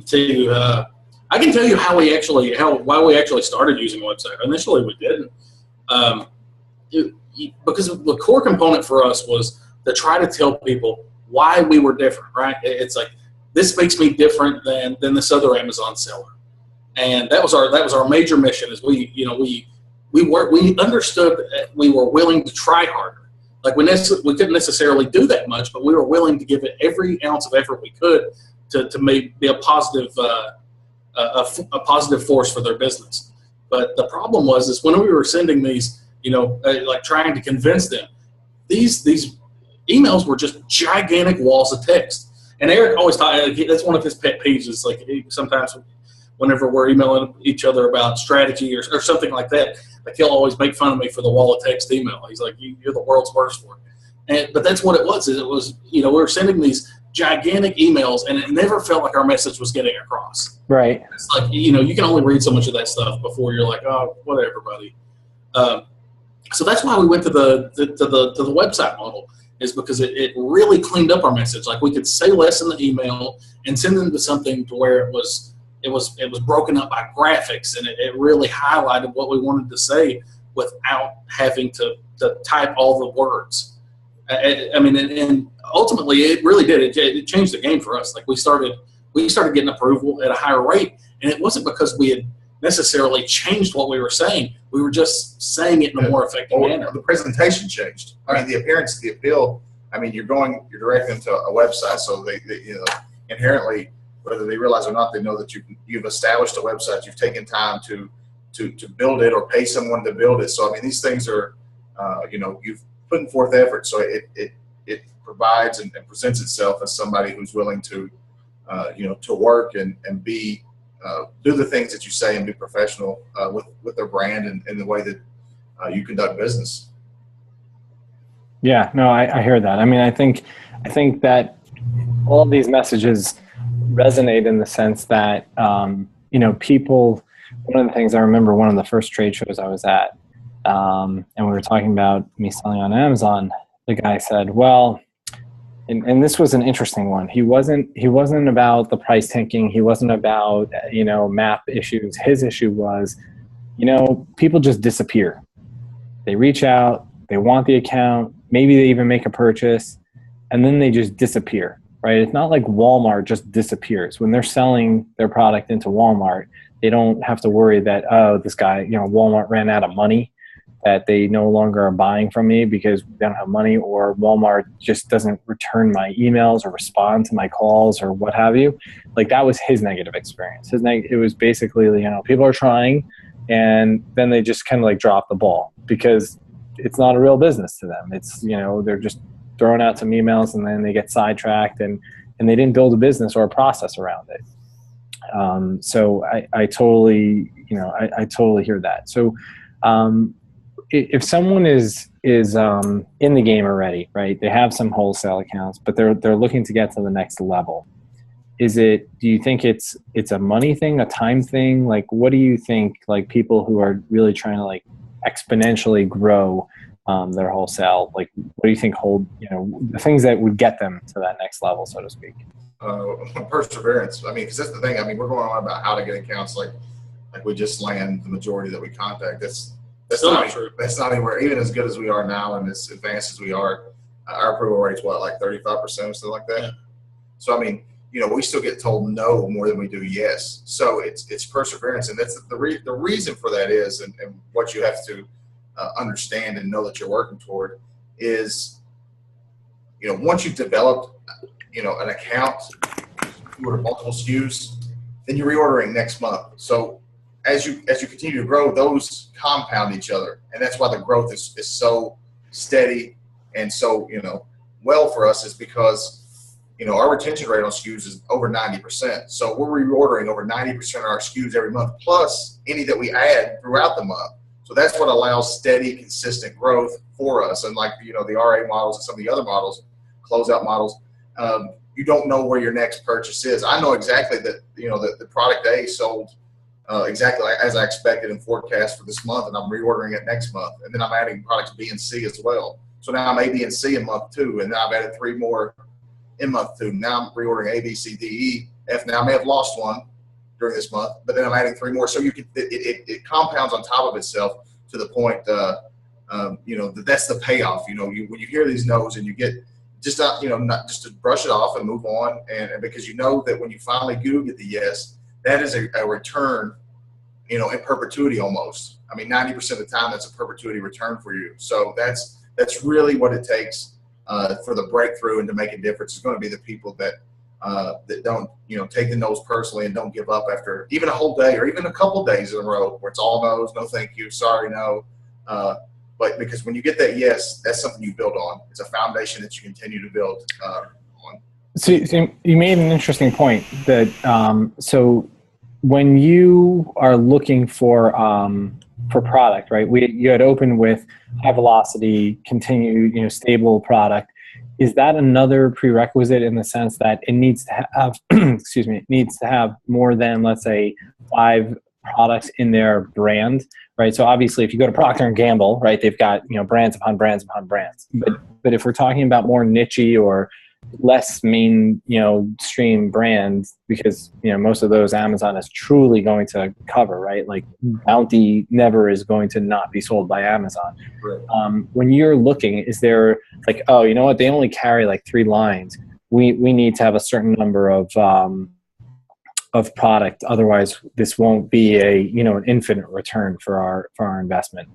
can tell you why we actually started using a website. Initially, we didn't, because the core component for us was to try to tell people why we were different. Right? It's like, this makes me different than this other Amazon seller, and that was our major mission. Is we understood that we were willing to try harder. Like we couldn't necessarily do that much, but we were willing to give it every ounce of effort we could to be a positive force for their business. But the problem is when we were sending these, like trying to convince them, these emails were just gigantic walls of text. And Eric always thought that's one of his pet peeves. Is like sometimes whenever we're emailing each other about strategy or something like that, like he'll always make fun of me for the wall of text email. He's like, you're the world's worst for it. But that's what it was. It was, we were sending these gigantic emails, and it never felt like our message was getting across. Right. It's like, you can only read so much of that stuff before you're like, oh, whatever, buddy. So that's why we went to the website model, is because it really cleaned up our message. Like we could say less in the email and send them to something to where it was broken up by graphics, and it really highlighted what we wanted to say without having to type all the words. I mean, and ultimately it really did. It changed the game for us. Like we started getting approval at a higher rate, and it wasn't because we had necessarily changed what we were saying. We were just saying it in a more effective manner. The presentation changed. I mean, the appearance, the appeal. I mean, you're directing them to a website, so they inherently, whether they realize or not, they know that you've established a website. You've taken time to build it or pay someone to build it. So I mean, these things are, you've putting forth effort. So it provides and presents itself as somebody who's willing to, to work and be, do the things that you say and be professional with their brand and the way that you conduct business. Yeah, no, I hear that. I mean, I think that all of these messages resonate in the sense that, people, one of the things I remember, one of the first trade shows I was at, and we were talking about me selling on Amazon, the guy said, well, and this was an interesting one. He wasn't about the price tanking. He wasn't about, map issues. His issue was, people just disappear. They reach out, they want the account, maybe they even make a purchase, and then they just disappear, right? It's not like Walmart just disappears. When they're selling their product into Walmart, they don't have to worry that, oh, this guy, Walmart ran out of money, that they no longer are buying from me because they don't have money, or Walmart just doesn't return my emails or respond to my calls or what have you. Like, that was his negative experience. It was basically, people are trying, and then they just kind of like drop the ball because it's not a real business to them. It's, they're just throwing out some emails and then they get sidetracked and they didn't build a business or a process around it. So I totally, I totally hear that. So, if someone is in the game already, right? They have some wholesale accounts, but they're looking to get to the next level. Do you think it's a money thing, a time thing? Like, what do you think, like, people who are really trying to like exponentially grow their wholesale, like, what do you think the things that would get them to that next level, so to speak? Perseverance. I mean, because that's the thing. I mean, we're going on about how to get accounts like we just land the majority that we contact. That's not true. That's not anywhere. Even as good as we are now and as advanced as we are, our approval rate's what, like 35% or something like that. Yeah. So I mean, we still get told no more than we do yes. So it's perseverance, and that's the reason for that is, and what you have to understand and know that you're working toward is, once you've developed, an account, you order multiple SKUs, then you're reordering next month. So as you continue to grow, those compound each other, and that's why the growth is so steady and so well for us, is because our retention rate on SKUs is over 90%. So we're reordering over 90% of our SKUs every month, plus any that we add throughout the month. So that's what allows steady, consistent growth for us. And like the RA models and some of the other models, closeout models, you don't know where your next purchase is. I know exactly that that the product A sold exactly as I expected and forecast for this month, and I'm reordering it next month, and then I'm adding products B and C as well. So now I'm A, B, and C in month 2, and then I've added 3 more in month 2. Now I'm reordering A, B, C, D, E, F. Now I may have lost one during this month, but then I'm adding 3 more. So it compounds on top of itself to the point that's the payoff. When you hear these no's and you get just not just to brush it off and move on, and because that when you finally do get the yes, that is a return, in perpetuity almost. I mean, 90% of the time that's a perpetuity return for you. So that's really what it takes for the breakthrough and to make a difference. It's going to be the people that don't take the no's personally and don't give up after even a whole day or even a couple days in a row where it's all no's, no thank you, sorry, no. But because when you get that yes, that's something you build on. It's a foundation that you continue to build on. So you made an interesting point that so when you are looking for product, right? You had opened with high velocity, stable product. Is that another prerequisite in the sense that it needs to have it needs to have more than, let's say, 5 products in their brand, right? So obviously if you go to Procter & Gamble, right, they've got brands upon brands upon brands. But if we're talking about more niche-y or less stream brands, because most of those Amazon is truly going to cover, right? Like Bounty never is going to not be sold by Amazon. Right. When you're looking, is there like, oh, you know what, they only carry like 3 lines, we need to have a certain number of product, otherwise this won't be an infinite return for our investment?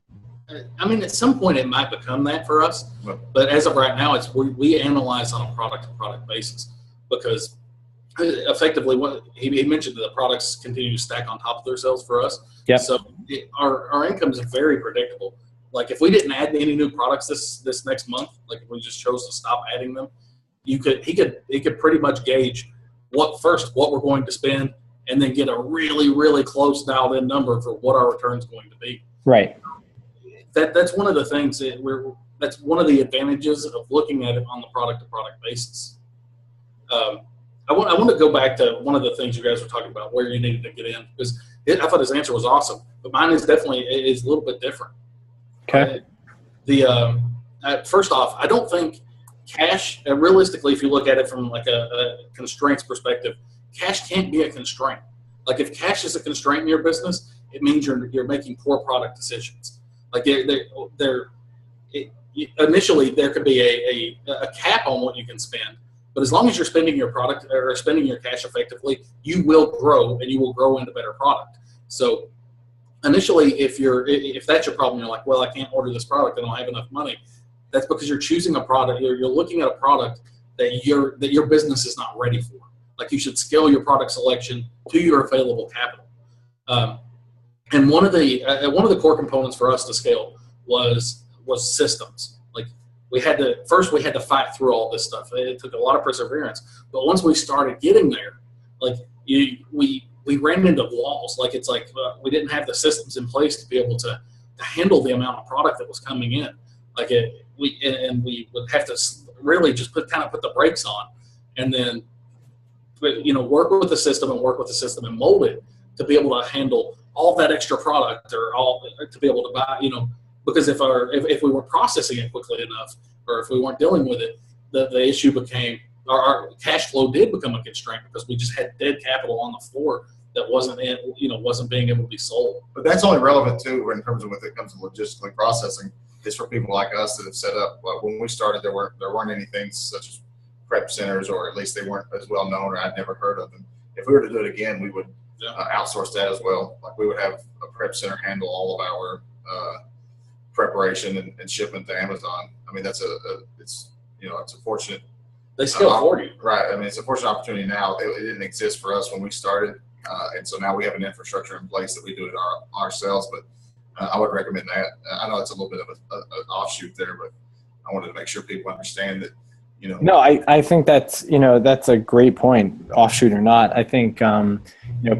I mean, at some point it might become that for us, but as of right now, we analyze on a product-to-product basis, because effectively what he mentioned, the products continue to stack on top of themselves for us. Yep. So our income is very predictable. like if we didn't add any new products this next month, like if we just chose to stop adding them, he could pretty much gauge what we're going to spend, and then get a really, really close dialed in number for what our return is going to be. Right. That's one of the things that's one of the advantages of looking at it on the product to product basis. I want to go back to one of the things you guys were talking about, where you needed to get in, because I thought his answer was awesome, but mine is definitely is a little bit different. Okay. First off, I don't think cash, realistically, if you look at it from like a constraints perspective, cash can't be a constraint. Like if cash is a constraint in your business, it means you're making poor product decisions. Like initially there could be a cap on what you can spend, but as long as you're spending your product or spending your cash effectively, you will grow, and you will grow into better product. So initially, if that's your problem, you're like, well, I can't order this product, I don't have enough money. That's because you're choosing a product. You're looking at a product that your business is not ready for. Like you should scale your product selection to your available capital. And one of the core components for us to scale was systems. Like we had to fight through all this stuff. It took a lot of perseverance. But once we started getting there, like we ran into walls. Like it's like we didn't have the systems in place to be able to handle the amount of product that was coming in. Like we would have to really just put the brakes on, and then work with the system and mold it to be able to handle all that extra product, to be able to buy, because if we weren't processing it quickly enough, or if we weren't dealing with it, the issue became our cash flow did become a constraint, because we just had dead capital on the floor that wasn't being able to be sold. But that's only relevant too in terms of when it comes to logistically processing. Is for people like us that have set up. When we started, there weren't any things such as prep centers, or at least they weren't as well known, or I'd never heard of them. If we were to do it again, we would outsource that as well. Like we would have a prep center handle all of our preparation and shipment to Amazon. I mean, it's a fortunate. They scale for you, right? I mean, it's a fortunate opportunity now. It didn't exist for us when we started, and so now we have an infrastructure in place that we do it ourselves. But I would recommend that. I know it's a little bit of an offshoot there, but I wanted to make sure people understand that. No, I think that's a great point, offshoot or not. I think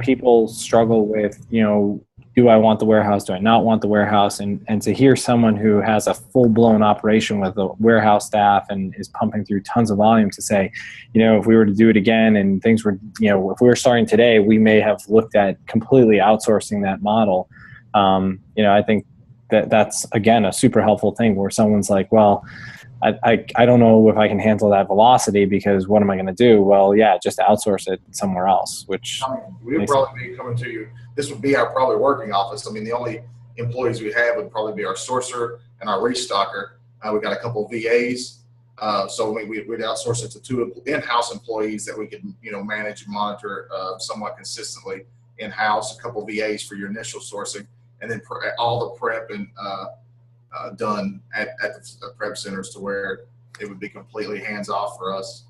people struggle with do I want the warehouse? Do I not want the warehouse? And to hear someone who has a full-blown operation with a warehouse staff and is pumping through tons of volume to say, if we were to do it again and things were, if we were starting today, we may have looked at completely outsourcing that model. I think that's, again, a super helpful thing where someone's like, well, I don't know if I can handle that velocity, because what am I going to do? Well, yeah, just outsource it somewhere else, which we would probably be coming to you. This would be our probably working office. I mean, the only employees we have would probably be our sourcer and our restocker. We got a couple of VAs. So we'd outsource it to 2 in-house employees that we could, manage and monitor somewhat consistently in-house, a couple of VAs for your initial sourcing, and then all the prep and done at the prep centers to where it would be completely hands-off for us.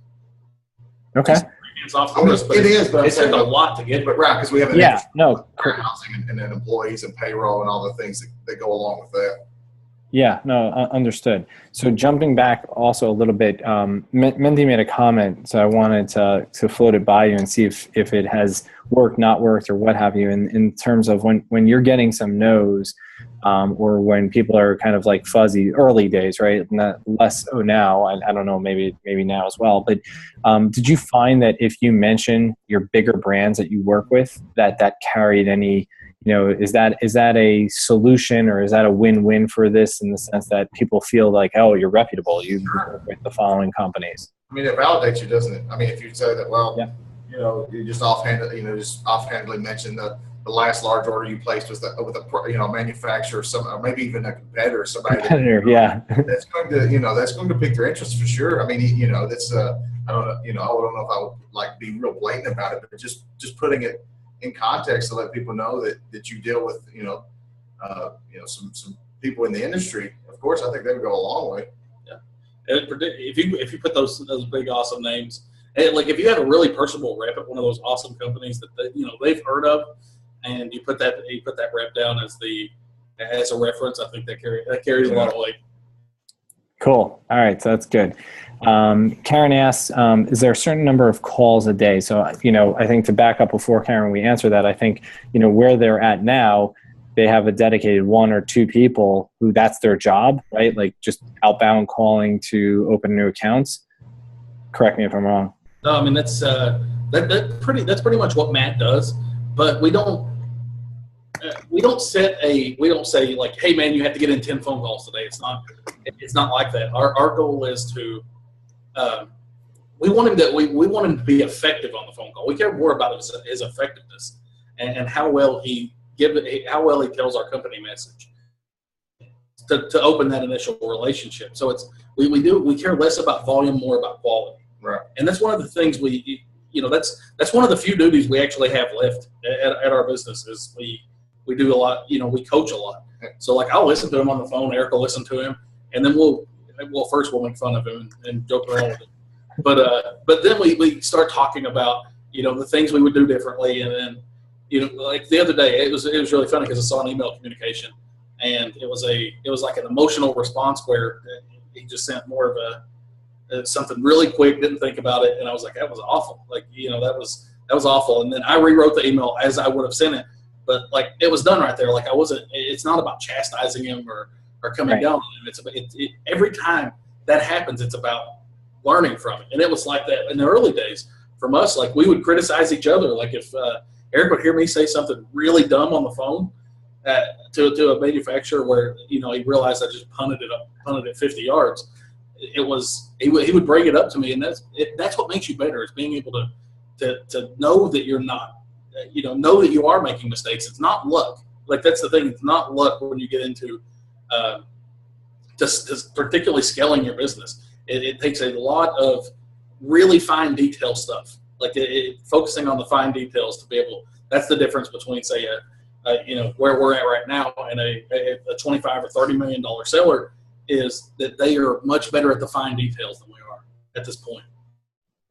Okay. Hands off for us, but it took a lot to get. But right, because we have housing and then employees and payroll and all the things that go along with that. Yeah, no, understood. So jumping back also a little bit, Mindy made a comment, so I wanted to float it by you and see if it has worked, not worked, or what have you, in terms of when you're getting some no's, or when people are kind of like fuzzy early days, right? Not less now. I don't know, maybe now as well. But did you find that if you mention your bigger brands that you work with, that carried any? Is that a solution, or is that a win-win for this, in the sense that people feel like, oh, you're reputable, you work with the following companies? I mean, it validates you, doesn't it? I mean, if you say that, well, you just offhandedly mention the last large order you placed was with a manufacturer, or maybe even a competitor, somebody that's going to pique their interest for sure. I mean, that's I don't know if I would be real blatant about it, but just putting it in context to let people know that you deal with some people in the industry. Of course, I think that would go a long way. Yeah, if you put those big awesome names, and like if you have a really personable rep at one of those awesome companies that they've heard of, and you put that rep down as the as a reference. I think that carries a lot of weight. Cool. All right. So that's good. Karen asks, is there a certain number of calls a day? So, I think to back up before Karen, we answer that, I think, where they're at now, they have a dedicated 1 or 2 people who that's their job, right? Like just outbound calling to open new accounts. Correct me if I'm wrong. No, I mean, that's pretty much what Matt does, but we don't say like, hey man, you have to get in 10 phone calls today. It's not like that. Our goal is to, we want him to be effective on the phone call. We care more about his effectiveness and how well he tells our company message to open that initial relationship. So we care less about volume, more about quality. Right. And that's one of the things that's one of the few duties we actually have left at our business is we do a lot, we coach a lot. So like I'll listen to him on the phone, Eric will listen to him, and then we'll make fun of him and joke around with him. But then we start talking about, the things we would do differently. And then, like the other day, it was really funny because I saw an email communication, and it was like an emotional response where he just sent more of something really quick, didn't think about it. And I was like, that was awful. Like, that was awful. And then I rewrote the email as I would have sent it, but like it was done right there. Like it's not about chastising him or coming down on him. It's about, every time that happens, it's about learning from it. And it was like that in the early days from us. Like we would criticize each other. Like if Eric would hear me say something really dumb on the phone to a manufacturer where, he realized I just punted it 50 yards. He would bring it up to me, and that's what makes you better, is being able to know that you're not, know that you are making mistakes. It's not luck. Like that's the thing. It's not luck when you get into just particularly scaling your business. It takes a lot of really fine detail stuff, like focusing on the fine details to be able. That's the difference between, say, where we're at right now and a $25 or $30 million seller, is that they are much better at the fine details than we are at this point.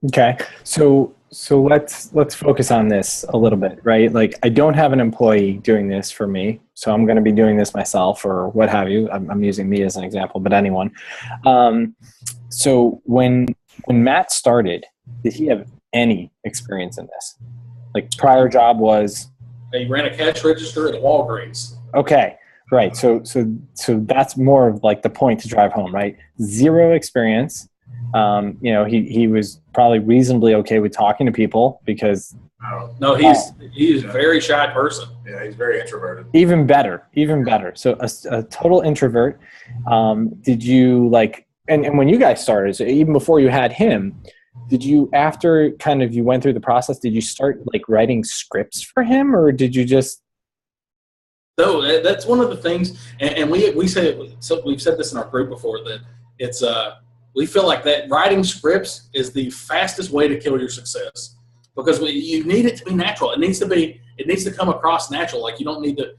Okay. So let's focus on this a little bit, right? Like I don't have an employee doing this for me, so I'm going to be doing this myself or what have you. I'm using me as an example, but anyone. So when Matt started, did he have any experience in this? Like prior job was? He ran a cash register at Walgreens. Okay. Right. So that's more of like the point to drive home, right? Zero experience. He was probably reasonably okay with talking to people because. No, he's a very shy person. Yeah, he's very introverted. Even better. So a total introvert. Did you and when you guys started, so even before you had him, did you, after kind of you went through the process, did you start like writing scripts for him, or did you just? No, that's one of the things, and we say, so we've said this in our group before, that it's we feel like that writing scripts is the fastest way to kill your success, because you need it to be natural. It needs to come across natural. Like you don't need to,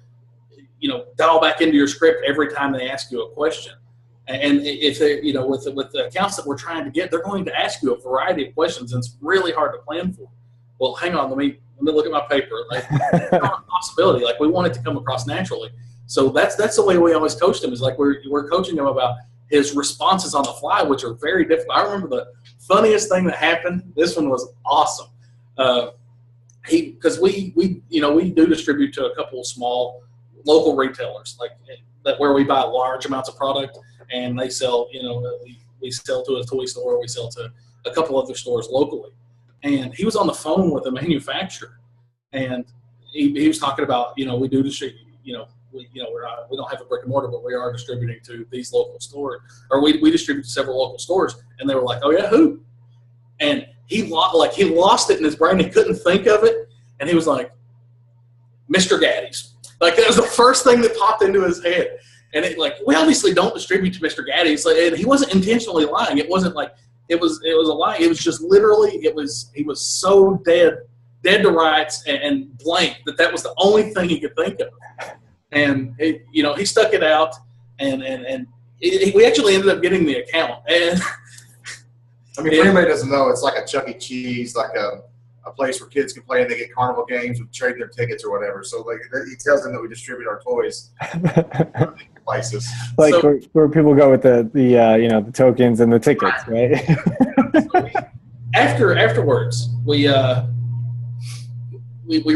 dial back into your script every time they ask you a question. And if they, with the accounts that we're trying to get, they're going to ask you a variety of questions, and it's really hard to plan for. Well, hang on, let me look at my paper. Like, it's not a possibility. Like, we want it to come across naturally. So that's the way we always coached him. Is like we're coaching him about his responses on the fly, which are very difficult. I remember the funniest thing that happened. This one was awesome. Because we do distribute to a couple of small local retailers, like that, where we buy large amounts of product, and they sell. We sell to a toy store. We sell to a couple other stores locally. And he was on the phone with a manufacturer, and he was talking about, we do distribute, we don't have a brick and mortar, but we are distributing to these local stores, or we distribute to several local stores. And they were like, oh yeah, who? And he lost it in his brain. He couldn't think of it. And he was like, Mr. Gaddy's. Like, that was the first thing that popped into his head. And we obviously don't distribute to Mr. Gaddy's. And he wasn't intentionally lying. It wasn't like, it was a lie. It was just literally, he was so dead to rights and blank that was the only thing he could think of. And he stuck it out, and we actually ended up getting the account. And I mean, for anybody who doesn't know, it's like a Chuck E. Cheese, like a a place where kids can play and they get carnival games with trade their tickets or whatever. So like he tells them that we distribute our toys places. Like So- where people go with the the tokens and the tickets, right? Afterwards, we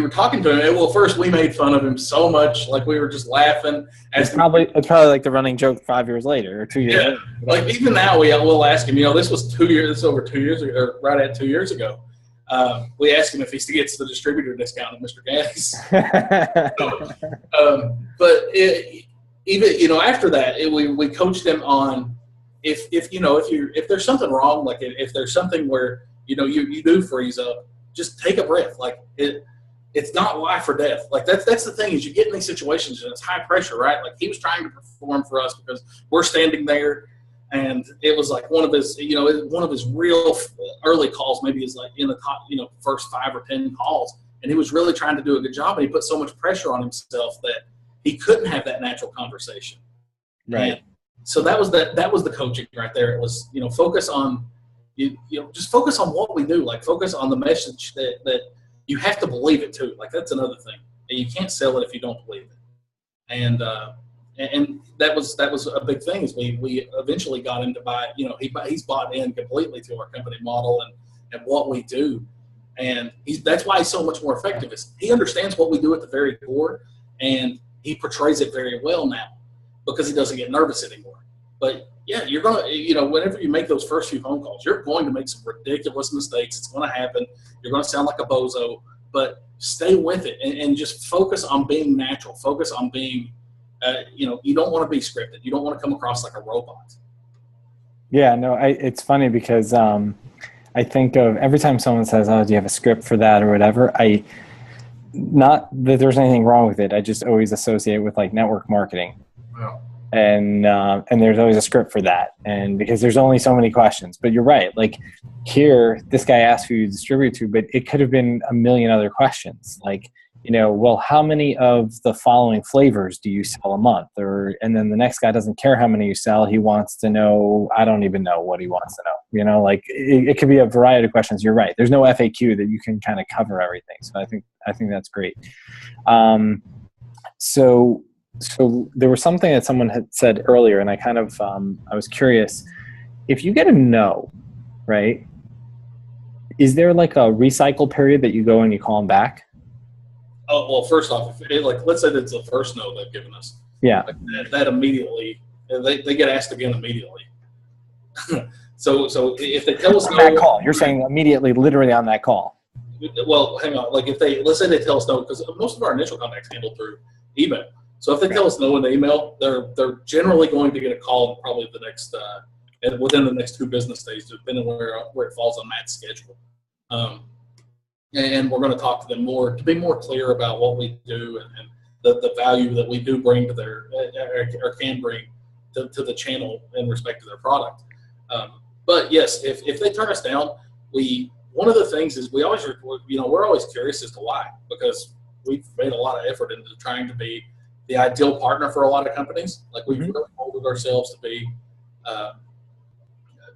were talking to him. And, well, first we made fun of him so much, like we were just laughing. It's probably like the running joke 5 years later or 2 years. Yeah, later. like even now we'll ask him. This was 2 years. This is over 2 years ago, or right at 2 years ago. We asked him if he gets the distributor discount at Mr. Gaddy's. But even after that, we coached him on if there's something wrong, like if there's something where you do freeze up, just take a breath. Like it's not life or death. Like that's the thing is you get in these situations and it's high pressure, right? Like he was trying to perform for us because we're standing there, and it was like one of his real early calls. Maybe is like in the top first 5 or 10 calls, and he was really trying to do a good job, and he put so much pressure on himself that he couldn't have that natural conversation. Right. And so that was the coaching right there. It was focus on just focus on what we do. Like focus on the message that you have to believe it too. Like that's another thing. You can't sell it if you don't believe it. And that was a big thing. Is we eventually got him to buy. He's bought in completely to our company model and what we do, and that's why he's so much more effective. Is he understands what we do at the very core, and he portrays it very well now because he doesn't get nervous anymore. But yeah, you're gonna whenever you make those first few phone calls, you're going to make some ridiculous mistakes. It's going to happen. You're going to sound like a bozo, but stay with it and just focus on being natural. Focus on being you don't want to be scripted. You don't want to come across like a robot. Yeah, no, it's funny because I think of every time someone says, "Oh, do you have a script for that or whatever?" Not that there's anything wrong with it. I just always associate with like network marketing. Well, And there's always a script for that, and because there's only so many questions. But you're right. Like here, this guy asked who you distribute to, but it could have been a million other questions. Like, well, how many of the following flavors do you sell a month? And then the next guy doesn't care how many you sell. He wants to know. I don't even know what he wants to know. Like it could be a variety of questions. You're right. There's no FAQ that you can kind of cover everything. So I think that's great. So there was something that someone had said earlier, and I kind of I was curious. If you get a no, right, is there like a recycle period that you go and you call them back? Oh, well, first off, let's say that's the first no they've given us. Yeah. Like that immediately, they get asked again immediately. So if they tell us On no, that call, you're saying immediately, literally on that call. well, hang on. Like let's say they tell us no, because most of our initial contacts handled through email. So if they tell us no in the email, they're generally going to get a call in probably the next within the next 2 business days, depending where it falls on Matt's schedule. And we're going to talk to them more to be more clear about what we do and the value that we do bring to their or can bring to the channel in respect to their product. But yes, if they turn us down, one of the things is we're always curious as to why, because we've made a lot of effort into trying to be the ideal partner for a lot of companies. Like we've really molded ourselves to be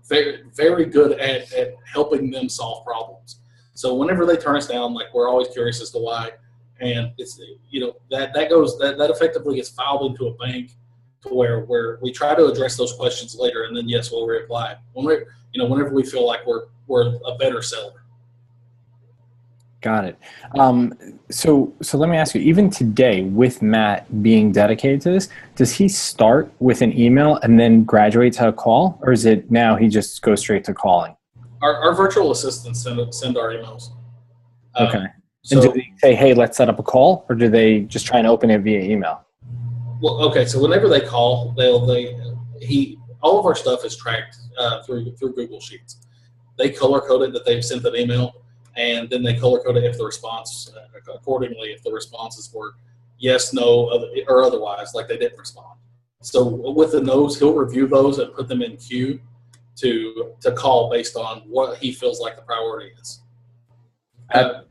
very, very good at helping them solve problems. So whenever they turn us down, like we're always curious as to why, and it's that effectively gets filed into a bank to where we try to address those questions later, and then yes, we'll reapply whenever we feel like we're a better seller. Got it. So let me ask you, even today with Matt being dedicated to this, does he start with an email and then graduate to a call, or is it now he just goes straight to calling? Our virtual assistants send our emails. Okay. And do they say, hey, let's set up a call, or do they just try and open it via email? Well, okay. So whenever they call, all of our stuff is tracked through Google Sheets. They color code it that they've sent that email, and then they color code it if the response accordingly. If the responses were yes, no, or otherwise, like they didn't respond. So with the no's, he'll review those and put them in queue to call based on what he feels like the priority is.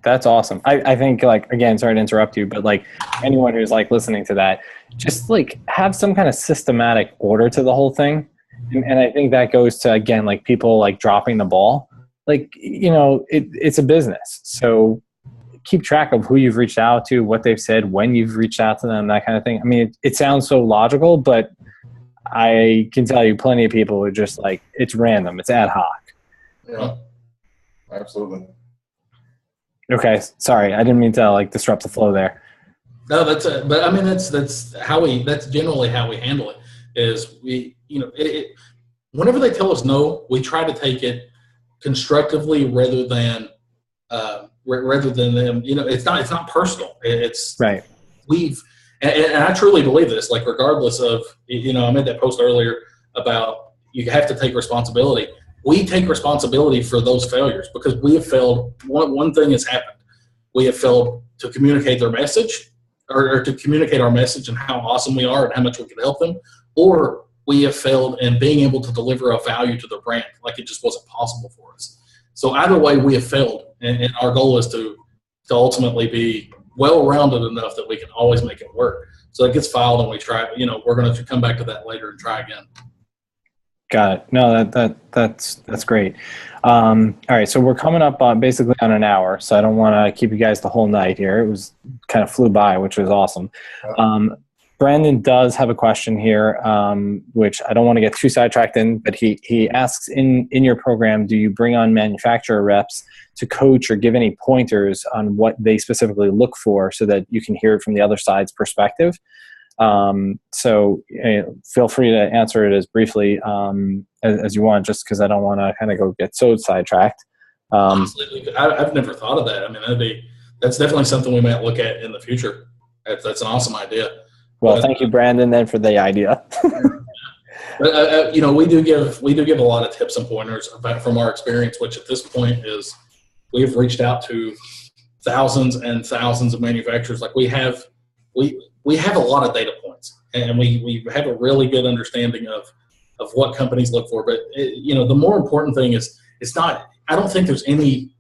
That's awesome. I think, like, again, sorry to interrupt you, but like anyone who's like listening to that, just like have some kind of systematic order to the whole thing. And I think that goes to, again, like people like dropping the ball. like, it's a business. So keep track of who you've reached out to, what they've said, when you've reached out to them, that kind of thing. I mean, it sounds so logical, but I can tell you plenty of people who just like, it's random, it's ad hoc. Yeah, absolutely. Okay, sorry, I didn't mean to like disrupt the flow there. No, but I mean, that's generally how we handle it. Is whenever they tell us no, we try to take it constructively rather than them. It's not personal. It's right. And I truly believe this. Like, regardless of, I made that post earlier about you have to take responsibility. We take responsibility for those failures because we have failed. One thing has happened. We have failed to communicate their message, or to communicate our message and how awesome we are and how much we can help them, or we have failed in being able to deliver a value to their brand. Like, it just wasn't possible for us. So either way, we have failed, and our goal is to ultimately be well-rounded enough that we can always make it work. So it gets filed, and we try. We're going to come back to that later and try again. Got it. No, that's great. All right, so we're coming up on basically on an hour, so I don't want to keep you guys the whole night here. It was kind of flew by, which was awesome. Brandon does have a question here, which I don't want to get too sidetracked in, but he asks, in your program, do you bring on manufacturer reps to coach or give any pointers on what they specifically look for so that you can hear it from the other side's perspective? So feel free to answer it as briefly as you want, just because I don't want to kind of go get so sidetracked. Honestly, I've never thought of that. I mean, that's definitely something we might look at in the future. That's an awesome idea. Well, thank you, Brandon, then for the idea. But we do give a lot of tips and pointers from our experience, which at this point is we have reached out to thousands and thousands of manufacturers. Like, we have a lot of data points, and we have a really good understanding of what companies look for. But the more important thing is, it's not. I don't think there's any.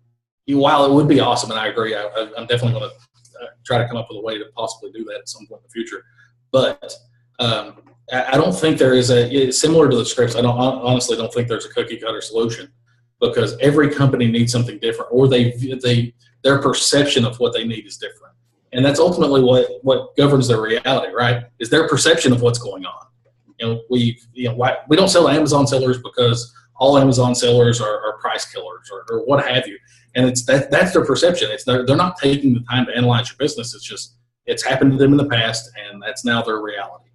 While it would be awesome, and I agree, I'm definitely going to try to come up with a way to possibly do that at some point in the future. But I don't think there is similar to the scripts. I honestly don't think there's a cookie cutter solution, because every company needs something different, or their perception of what they need is different. And that's ultimately what governs their reality, right? Is their perception of what's going on. We don't sell to Amazon sellers because all Amazon sellers are price killers or what have you. And that's their perception. They're not taking the time to analyze your business. It's happened to them in the past, and that's now their reality.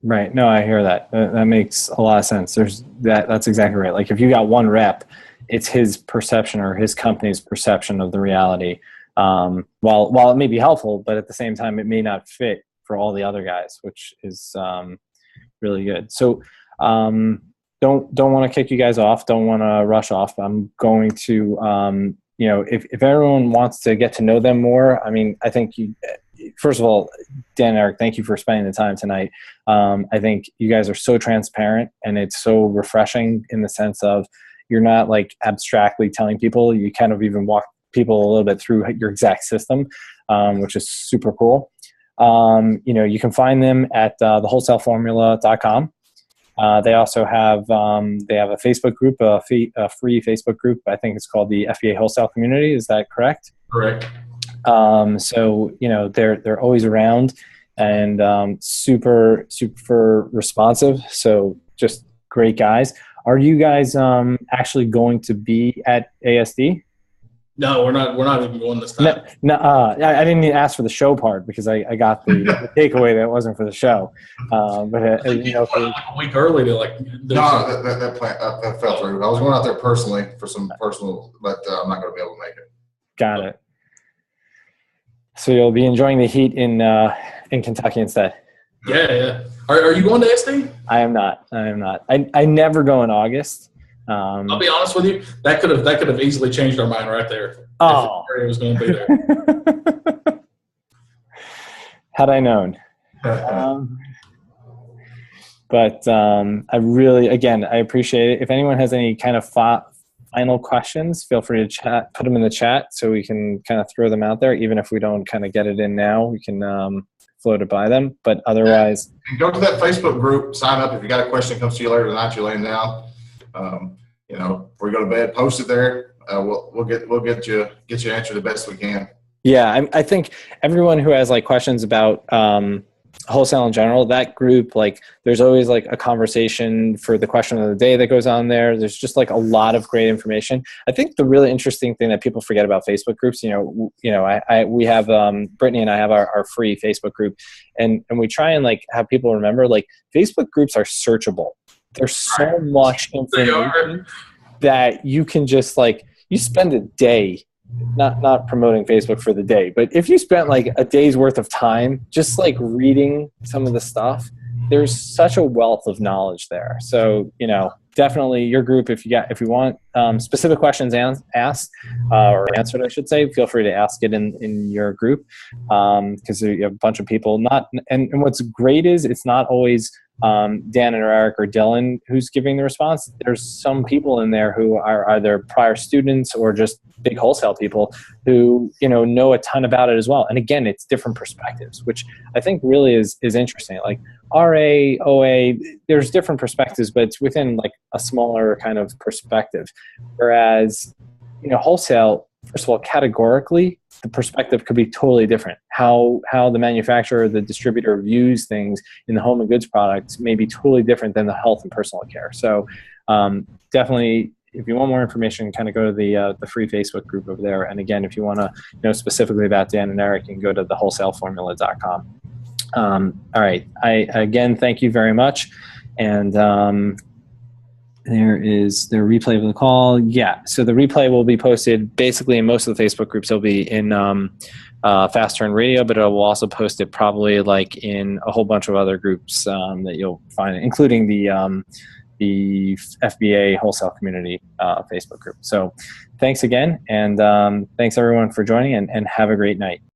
Right. No, I hear that. That makes a lot of sense. That's exactly right. Like, if you got one rep, it's his perception or his company's perception of the reality. While it may be helpful, but at the same time, it may not fit for all the other guys, which is really good. So don't want to kick you guys off. Don't want to rush off. I'm going to, if everyone wants to get to know them more, I mean, I think first of all, Dan and Eric, thank you for spending the time tonight. I think you guys are so transparent, and it's so refreshing in the sense of you're not like abstractly telling people. You kind of even walk people a little bit through your exact system, which is super cool. You can find them at thewholesaleformula.com. They also have a Facebook group, a free Facebook group. I think it's called the FBA Wholesale Community. Is that correct? Correct. So they're always around and super responsive. So just great guys. Are you guys actually going to be at ASD? No, we're not even going this time. No, I didn't even ask for the show part because I got the takeaway that it wasn't for the show. But a week early to that fell through. I was going out there personally for some personal, but I'm not going to be able to make it. Got it. So you'll be enjoying the heat in Kentucky instead. Yeah. Are you going to SD? I am not. I never go in August. I'll be honest with you. That could have easily changed our mind right there. Oh, if it was going to be there. Had I known. But I really, again, I appreciate it. If anyone has any kind of final questions, feel free to put them in the chat so we can kind of throw them out there. Even if we don't kind of get it in now, we can float it by them. But otherwise, go to that Facebook group, sign up. If you got a question that comes to you later tonight, you're laying down. before you go to bed, post it there. We'll get you answer the best we can. Yeah, I think everyone who has like questions about wholesale in general, that group, like there's always like a conversation for the question of the day that goes on there. There's just like a lot of great information. I think the really interesting thing that people forget about Facebook groups, we have Brittany and I have our free Facebook group, and we try and like have people remember like Facebook groups are searchable. There's so much information that you can just like, you spend a day, not promoting Facebook for the day, but if you spent like a day's worth of time just like reading some of the stuff, there's such a wealth of knowledge there. So, definitely your group, if you want specific questions asked or answered, I should say, feel free to ask it in your group, because you have a bunch of people. And what's great is it's not always Dan and Eric or Dylan who's giving the response. There's some people in there who are either prior students or just big wholesale people who know a ton about it as well. And again, it's different perspectives, which I think really is interesting. Like RA, OA, there's different perspectives, but it's within like a smaller kind of perspective. Whereas wholesale, first of all, categorically, the perspective could be totally different. How the manufacturer, the distributor views things in the home and goods products may be totally different than the health and personal care. So definitely, if you want more information, kind of go to the free Facebook group over there. And again, if you want to know specifically about Dan and Eric, you can go to the wholesaleformula.com. All right. I again thank you very much. And there is the replay of the call. Yeah. So the replay will be posted basically in most of the Facebook groups. It'll be in Fast Turn Radio, but it will also post it probably like in a whole bunch of other groups that you'll find, including the FBA wholesale community Facebook group. So thanks again. And thanks everyone for joining, and have a great night.